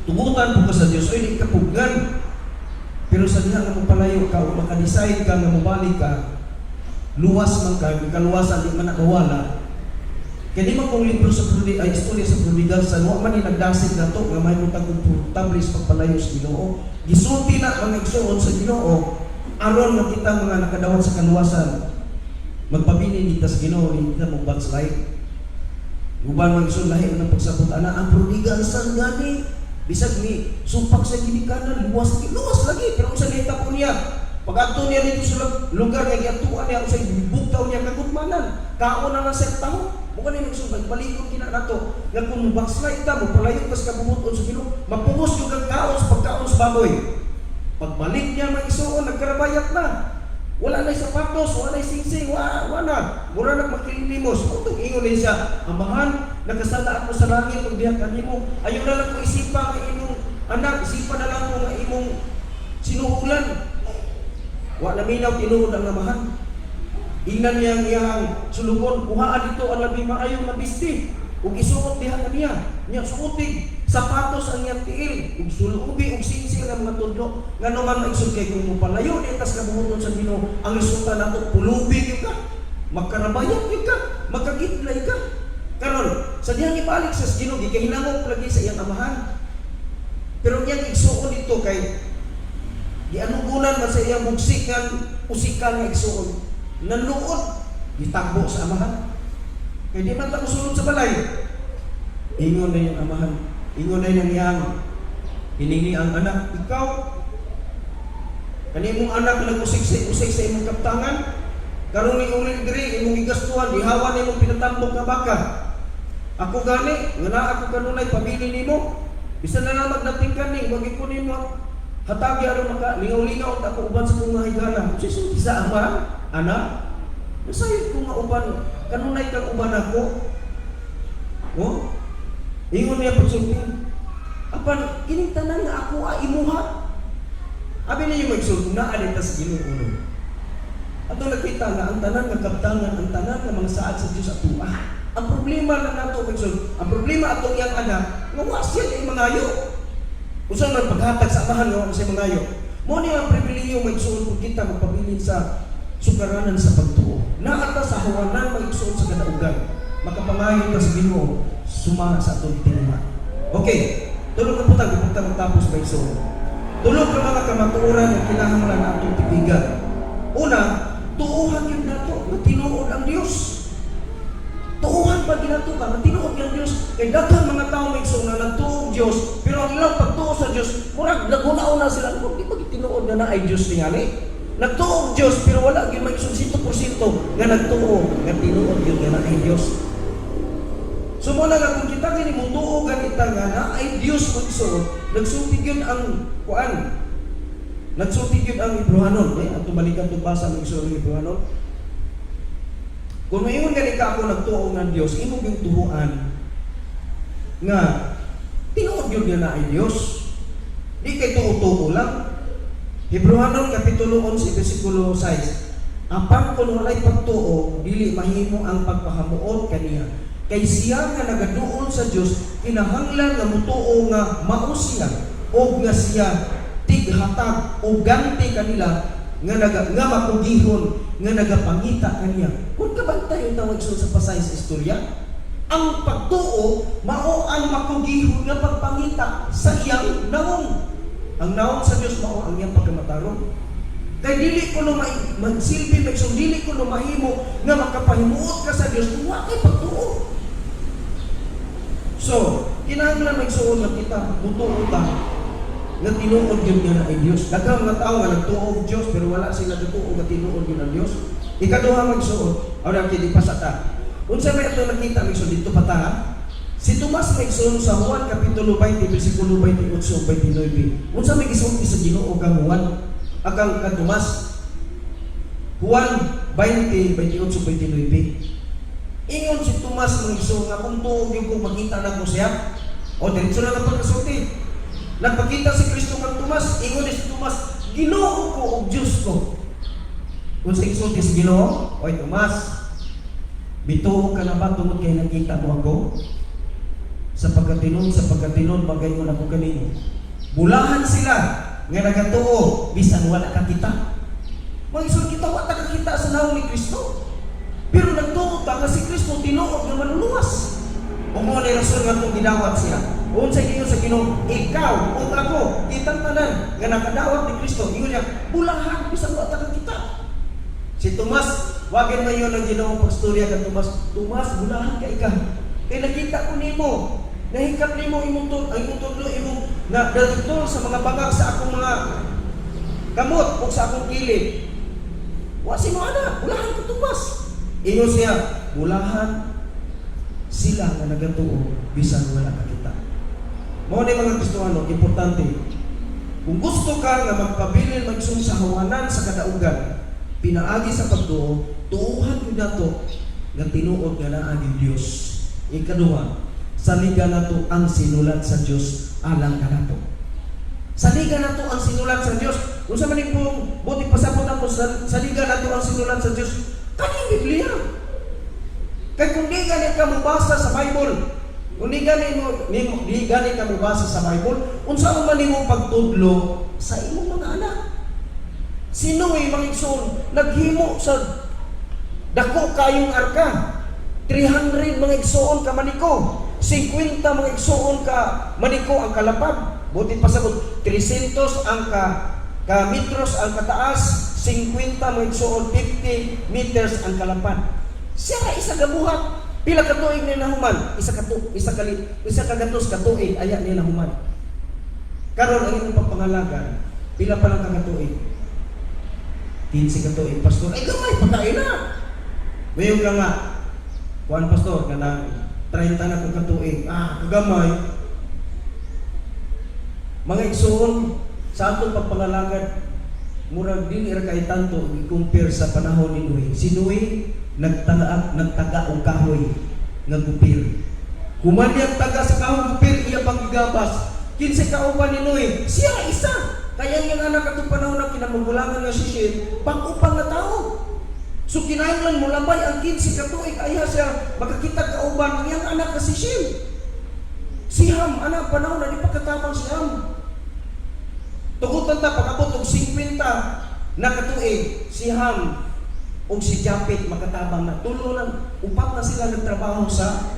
tugutan po ka sa Dios, ay di ka puggan. Pero sa diha nga mong palayo ka, o makadecide ka nga mabalik ka, luwas man ka, kaluwasan di man nakawala. Kaya di man kong libro sa istorya sa prodigal son, wa man ni nagdasig na to nga may mutang komportable sa pagpalayo sa Ginoo. Gisulti na mga igsoon sa Ginoo aron nga kita mga nakadawat sa kaluwasan magpabili kita sa Ginoo, hindi na mong backslide. Guban mga igsoon lahi ng pagsabot ana ang prodigal son gani bisag ni sumpak sa ginikanan luwas lagi pero sa nita po niya pag-adto niya dito sa lugar nga giadtuan niya sa bugtaw niya kagutmanan kaon na sa tawo. Bukan yung magsubag, balikod kina nato nga kung backslide ka, magpalayo ka sa kabubuton sa Ginoo, mapungos yung kagkaon sa pagkaon sa baboy. Pagbalik niya mga isuon, nagkarabayat na. Wala na sapatos, wala na singsing, wala. Mura na makilimos. Kung ingon din siya, amahan, nagkasala ako sa langit, kung diyan kanimo, ayaw na lang ko isipa ng imong anak, isipa na lang ko ng imong sinuhulan. Wala minaw, tinuod ang amahan. Ingnan niyang iyang sulubon, kuhaan dito ang labi maayong nabisti. Ug isuot diha kaniya, niya suotig sapatos ang iyang tiil, ug sulubi ug singsing ang mga tudlo. Ngano man magsud kay kung mupalayo di tas kabuhuton sa Ginoo, ang resulta nato pulubi gyud ka, magkarabayat gyud ka, magkagitlay ka. Karon, sa dihang ibalik sa Ginoo, gikahinamong lagi sa iyang amahan. Pero iyang igsuon dito kay gianugunan man sa iyang bugsikan, usikan nga igsuon. Nanluod, ditagbo sa amahan. Kaya di man ta musulod sa balay. Ingon na yung amahan. Ingon na yung iyang hiningi ang anak. Ikaw, kanimong anak nag-usik sa imong kaptangan, karon ni uling diri, imong igastuhan, ihawan na imong pinatambok na baka. Ako gani, nga na ako kanunay, pabili nimo. Bisa na lang magdating kaning, ko nimo. Hatagi aron maka, lingaw-lingaw, ako uban sa kong mahigala. Sisulti sa amahan. Anak, nasayod ko nga uban, kanunay kang uban ako. Oh? Ingon niya pagsultin. Apan, kining tanan nga ako imuha. Abi na yung magsultin na alita sa Ginoo. Ato nakita nga ang tanan nga kaptangan, ang tanan nga mga saad sa Dios atua. Ang problema na nato magsultin, ang problema atong iyang anak, nga wasya ay mangayo. Usan man paghatag sa amahan nga sa mangayo. Mo ni ang pribilehiyo magsultin kung kita magpabilin sa sukaranan sa pagtuo. Naata sa hawanan magigsoon sa kadaugan. Makapangayon ka sa Ginoo, sumama sa atong tinama. Okay, tulog na putang, magtapos ba igsoon. Tulog ka mga kamatuoran na kinahanglan na atong tipigan. Una, tuuhan yun nato, na tinuod ang Diyos. Tuuhan pa ginato ka, na tinuod ang Diyos. Kaya daghang mga tao may igsoon na nagtuog Diyos, pero ang ilang pagtuo sa Diyos, murag nagunaon na sila, kung di ba tinuod na ay Diyos tingali? Nagtuog Diyos pero wala gyud may 100% nga nagtuog nga tinuod gyud nga ay Dios. So mo na nga kung kita kini mo tuog ganita nga na ay Dios magsuot, nagsulti gyud ang kuan. Nagsulti gyud ang Hebrewanon, ato balikan tug basa ng isang Hebrewanon. Kung mayon gani ka ako nagtuog ng Dios, imo gyud tuhuan nga tinuod gyud nga na ay Dios. Di kay tuo-tuo lang. Hebrewanon kapitulo 11 bersikulo 6. Apan kun walay pagtuo, dili mahimo ang pagpahamuot kaniya. Kay siya nga nagaduol sa Dios, kinahanglan nga mutuo nga mao siya o nga siya tighatag o ganti kanila nga makugihon nga nagapangita kaniya. Kung kabantay yung tawag sa pasay sa istorya, ang pagtuo mao ang makugihon nga pagpangita sa iyang naong. Ang naon sa Dios mao ang iyang pagkamatarong. Kay dili ko no magsilbi magsong dili ko no mahimo nga makapahimuot ka sa Dios kung wa kay pagtuo. So, kinahanglan magsuon nga kita mutuo ta nga tinuod gyud nga ay Dios. Daghang mga tawo nga nagtuo Dios pero wala sila nagtuo nga tinuod gyud ang Dios. Ikaduha magsuon, awra kay di pasata. Unsa may ato nakita magsuon dito pata? Si Tomas magsuon sa Juan kapitulo 20 bersikulo 28-29. Unsa may gisulti sa Ginoo kang Juan? Agang ka Tomas. Juan 20, 28, 29. Ingon si Tomas mga igsoon nga kung tuog yung kung makita na ko siya. O diretso na kapag kasulti. Nagpakita si Kristo kang Tomas, ingon ni si Tomas, Ginoo ko o Diyos ko. Kung sa igsoon si Ginoo, oy Tomas, bituo ka na ba tungod kay nakita mo ako? Sa pagkatinon, bagay mo na ko kanino. Bulahan sila nga nagatuo, bisan wala ka kita. Mga igsoon kita, wala ka kita sa naong ni Kristo. Pero nagtuo ka nga si Kristo, tinuod nga manuluwas. O mo na rason nga itong gidawat siya. Uon sa inyo sa Ginoo, ikaw o ako, kitang tanan nga nakadawat ni Kristo. Ingon niya, bulahan, bisan wala ka kita. Si Tomas, wagin man yun ang Ginoo pagstorya ka Tomas. Tomas, bulahan ka ikaw. Kaya nakita ko nimo, nahikap nimo imong tudlo, imong nadadutol sa mga bangag sa akong mga kamot o sa akong kilid. Wasi mo ana, bulahan ko Tomas. Ingon siya, bulahan sila nga nagatuo bisan wala ka kita. Mao ni mga Kristohano, importante. Kung gusto ka nga magpabilin magsung sa hawanan sa kadaugan, pinaagi sa pagtuo, tuuhan mo nato nga tinuod nga naa ni Dios. Ikaduha, saligan nato ang sinulat sa Dios alang kanato. Saligan nato ang sinulat sa Dios. Kung sa maning buti pasabot ako saligan nato ang sinulat sa Dios. Kaning Biblia. Kaya kung di gani ka mabasa sa Bible, kung di gani ka mabasa sa Bible, unsa man nimo pagtudlo sa imong mga anak. Sino ay mga igsoon naghimo sa dako kayong arka? 300 mga igsoon ka maniko, 50 mga igsoon ka maniko ang kalapag. Buti pasabot 300 ang ka metros ang kataas, 50 mga igsoon, 50 meters ang kalapad. Siya ka isa gabuhat. Pila ka tuig ni nahuman? Isa kagatos ka tuig aya ni nahuman. Karon ang imong pagpangalaga, pila pa lang ka tuig? 15 ka tuig, pastor. Ay gamay pagkain na. Mayong lang nga. Kuan pastor kanang 30 na kung katuig. Kagamay. Mga igsoon sa atong pagpangalagad, murag dili ra kay tanto i-compare sa panahon ni Noe. Si Noe nagtaga og kahoy nga gupir. Kumanyang taga sa kahoy gupir iya panggigabas. Kinsa kauban ni Noe? Siya isa. Kaya yung anak atong panahon na kinamanggulangan nga si Shem, pang-upang na tao. So kinahanglan mo labay ang 15 ka tuig aya siya makakita kauban ang iyang anak nga si Shem. Si Ham, anak panahon na di pa katabang si Ham. Tugutan ta pag-abot og 50 na katuig si Ham o si Japet makatabang na. Tulo lang, upat na sila nagtrabaho sa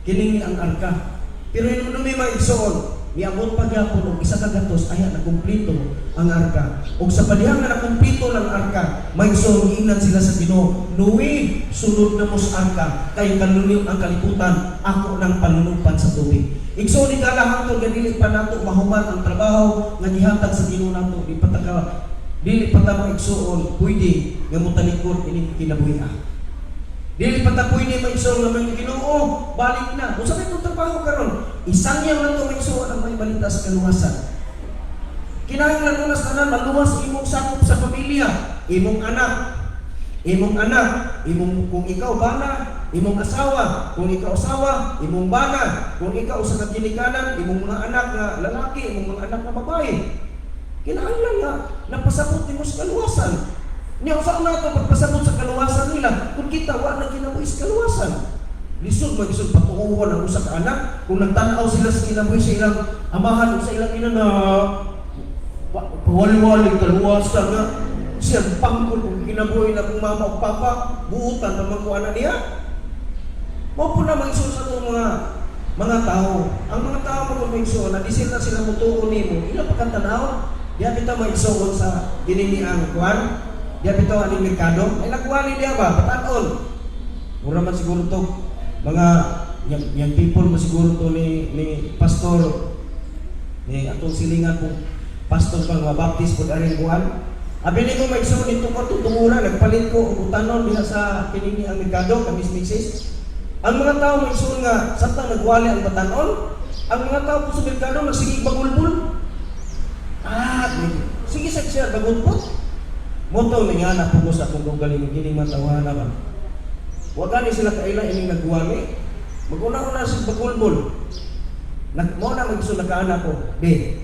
kining ang arka. Pero yung may maigsoon, miabot pagyapon og isa ka gatos aya na kumpleto ang arka. Og sa padihang na kumpleto lang arka, maigsoon giingnan sila sa Ginoo, Noe, sunod na mo sa arka, kay kanunil ang kalibutan, ako nang panunumpan sa tubig. Igsoon ni kala hangtod nga dili pa nato mahuman ang trabaho nga gihatag sa Ginoo nato, dili pa ta maigsoon pwede nga motalikod ini kinabuhi. Dili pa ta pwede maigsoon nga may Ginoo balik na. Unsa may trabaho karon? Isang yang lang to maigsoon ang may balita sa kaluwasan. Kinahanglan lunas tanan maluwas imong sakop sa pamilya, imong anak, kung ikaw bana, imong asawa, kung ikaw asawa, imong bana, kung ikaw sa kaginikanan, imong mga anak na lalaki, imong mga anak na babae. Kinahanglan nga napasabot nimo sa kaluwasan. Niya usa na ito pagpasabot sa kaluwasan nila, kung kita wa na kinabuhi sa kaluwasan. Lisod magisod patuuhan ang usa ka anak, kung nagtanaw sila sa kinabuhi sa ilang amahan o sa ilang inanak, pawali-wali kaluwasan nga siya pangkol kung kinabuhi na kung mama o papa, buutan naman ko anak niya. Mao po na maigsoon sa itong mga tao. Ang mga tao mo maigsoon, na di sila mutuon nimo, ila pagkantanaw, diya kita maigsoon sa dininiang kuwan, diya bito aning merkado, ay nagkuwali diya ba, patanon. Mura man siguro to, mga yung people mo siguro to ni pastor, ni atong silingan po, pastor pang mabaptis po aring kuwan. Abili ko maigsoon nito ko tutungura, nagpalit ko og utanon diha sa kinini ang merkado, kamis mixes. Ang mga tao maigsoon nga samtang nagwali ang batanon, ang mga tao po sa merkado nagsigig bagulbul. Sige sa siya bagulbul. Moto ni nga na pugos akong galing gining matawana ba. Wa gani sila kaila ining nagwali. Maguna-una sa bagulbol. Mo na magso nakaana ko, be.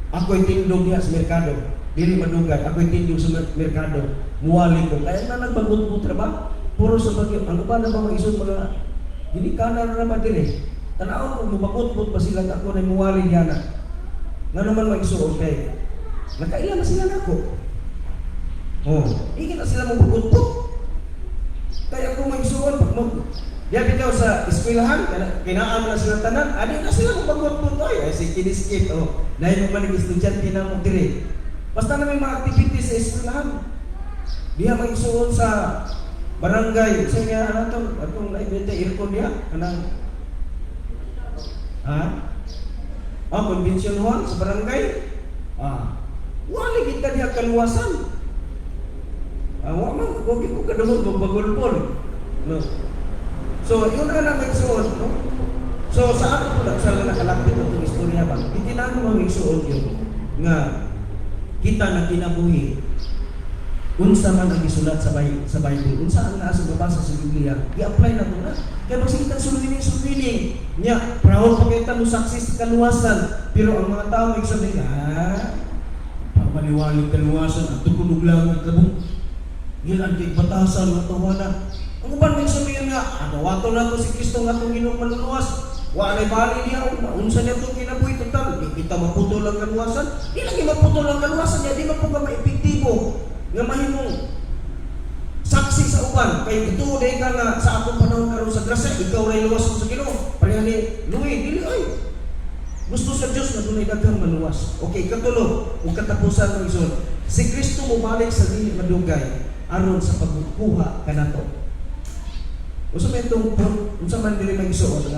Ako'y tindog diha sa merkado. Dili madugay, ako'y tindog sa merkado. Muwali ko. Kaya na nagbagut-but ba? Puro sa bagyo. Ano ba na ba mag-isod mga ginikanan na naman dire? Tanaw ko, mabakut-but pa sila ako na muwali diyan na. Nga naman mag-isod kay. Nakaila na sila na ko. Oh, hindi na sila mabugot-but. Kaya kung may suon, pag diya bitaw sa eskwelahan, kinaan na sila tanan, adi na sila mabugot-but. Ay, si kiniskip. Oh, dahil mo manig estudyante na mo dire. Basta na may mga activities sa eskwelahan. Diya may suon sa barangay. Sa nga, ano ito? Atong naibente, aircon diya. Anang, convention hall sa barangay. Wali kita diya kaluwasan. Wala ko ko kadungog bagulpol. No. So, yun na may suot, no? So, sa ato po sa nakalapit itong istorya ba? Itinano mo may suot yun nga kita na kinabuhi unsa man ang isulat sa Bible, unsa ang nasa mabasa sa Biblia, i-apply na ito na. Kaya magsigitan sululining niya, proud pa kita mo saksi sa kaluwasan, pero ang mga tao may sabihin, pagmaliwalig kaluwasan at tukulog lang ang kabong. Gilan kay batasan nga tawana. Ang uban may sabihin nga, wato na to si Kristo nga itong ginong manluwas. Wa na'y bali niya, unsa niya itong kinabuhi total. Di kita maputol ang kaluwasan. Di lagi maputol ang kaluwasan niya, di man po ka maepektibo nga mahimong saksi sa uban. Kaya ito, dahil ka nga sa akong panahon karon sa grasya, ikaw rin luwas sa Ginoo. Pareha ni Louis, dili ay. Gusto sa Diyos na dunay daghang maluwas. Okay, katulo, ug katapusan ng isod. Si Kristo mubalik sa dili madugay aron sa pagkuha kanato. Unsa man diri mag-isuon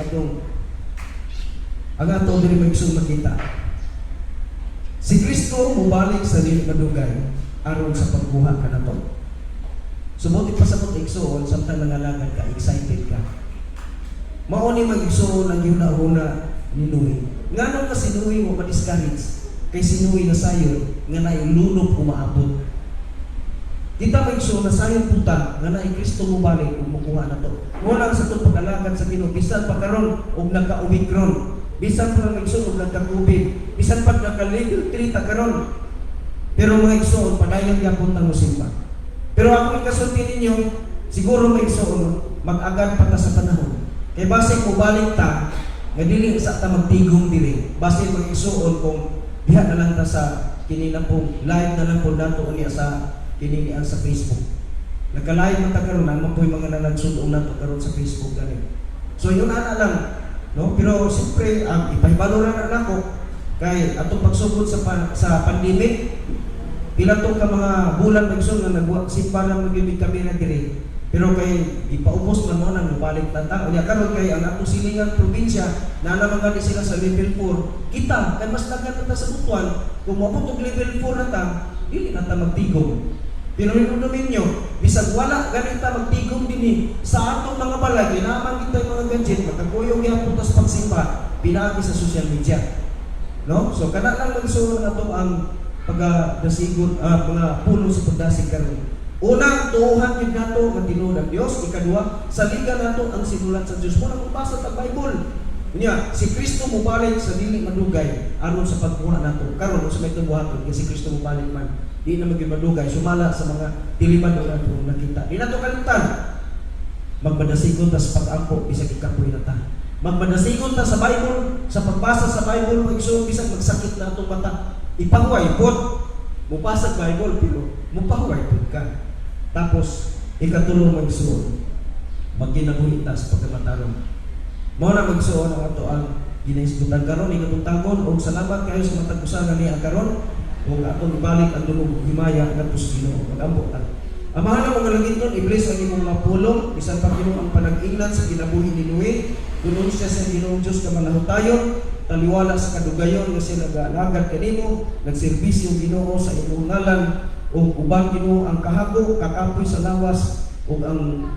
ang atong diri mag-isuon makita. Si Kristo mubalik sa dili madugay aron sa pagkuha kanato. Sumuti pa sa pag-igsuon samtang nangalangad ka, excited ka. Mao ni mag-igsuon ang yuna-una ni Louis. Ngano ka si Louis mo ma-discourage kay si Louis na sayon nga nailunok umaabot. Kita mag-igsuon na sayon puta nga naay Kristo mubalik ug makuha nato. Wala sa tong pag-alagad sa Ginoo bisan pa karon og nagka-Omicron, bisan pa mag-igsuon og nagka-COVID, bisan pa nagka-level 3 ta karon. Pero mga igsuon padayon gyapon tang musimba. Pero ako ikasulti ninyo, siguro may igsuon mag-agad pa ta sa panahon. Kay base mo balik ta nga dili sa ta magtigom diri. Base mag-igsuon kung diha na lang ta sa kini na pong live na lang po dato unya sa kini sa Facebook. Nagka-live man ta karon man po mga nanagsudong nato karon sa Facebook gani. So yun ana lang, no? Pero siyempre ipahibalo na nako kay atong pagsugod sa pandemic. Pila to ka mga bulan magsun nga nagsimba lang magibig kami na diri. Pero kay ipaubos man mo nang balik tata. Unya karon kay ang atong silingang probinsya na naman gani sila sa level 4. Kita kay mas daghan ta sa Butuan, kung moabot og level 4 na ta, dili na ta magtigom. Pero inunumin nyo, bisag wala ganita magtigom din sa atong mga balay, ginaman kita yung mga gadget, magkaguyong yapon tas pagsimba, pinagi sa social media. No? So, kana lang magsuon na ito ang pagdasigon, mga puno sa pagdasig karon. Unang, tuuhan yun nato ang tinuod ng Diyos. Ikadua, saligan nato ang sinulat sa Diyos. Muna magbasa sa Bible. Niya, si Kristo mubalik sa dili madugay aron sa pagkuha nato. Karon sa may tubuhaton, si Kristo mubalik man. Di na maging madugay, sumala sa mga tiliman na nato nakita. Di nato kalimutan. Magmadasigon ta sa pag-angko, bisag ikapoy na ta. Magmadasigon ta sa Bible, sa pagbasa sa Bible, magsuon bisag magsakit na atong mata. Ipahuway pod. Mupasa Bible, pero mupahuway pod ka. Tapos, ikatulong magsuon. Magkinabuhi ta sa pagkamatarong. Mao na magsuon ang ato ang ginaisgutan karon, ikatong tagon, o salamat kayo sa matag-usahan niya karon. Kung atong ibalik ang dulog himaya nga tus Ginoo mag-ambot ta. Amahan ang mga langiton, i-bless ang imong mapulong, bisan pa Ginoo ang panag-ingnan sa kinabuhi ni Noe. Dunon siya sa Ginoong Dios ka manahutayon, taliwala sa kadugayon nga sila nag-alagad kanimo, nagserbisyo Ginoo sa imong ngalan, ug ubang Ginoo ang kahago, kakapoy sa lawas, ug ang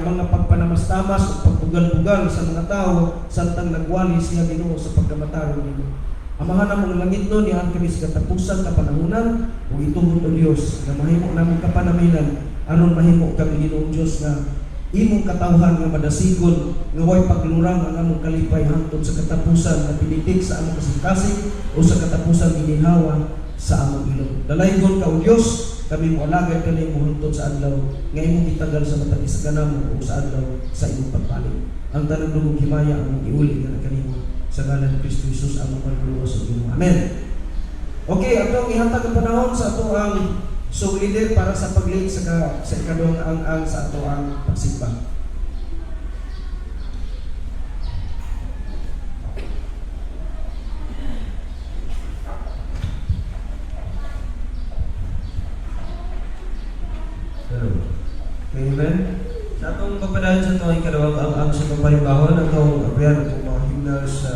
mga pagpanamastamas ug pagbugal-bugal sa mga tao samtang nagwali siya Ginoo sa pagkamatarong nimo. Amahan namong langit no ni ang kami sa katapusan kapanahunan ug ituhod o Dios nga mahimo namong kapanaminan aron mahimo kami Ginoong Dios nga imong katawhan nga madasigon nga way paglurang ang among kalipay hangtod sa katapusan nga pinitik sa among kasing-kasing o sa katapusan ginihawa sa among ilong. Dalaygon ka o Dios, kami mo alagad kami mo hangtod sa adlaw nga imong itagal sa matag isaganamo o sa adlaw sa imong pagpalig. Ang tanang dugong himaya among iuli nga kanimo sa ngalan ni Kristo Jesus among pagluwas ug Ginoo. Amen. Okay, atong ihatag ang panahon sa ato ang leader para sa pag-lead sa ikaduhang ang sa ato ang pagsimba. Amen. Sa atong pagpadayon sa itong ikalawang ang sa papahimbahon, atong abrihan at mga hymnals sa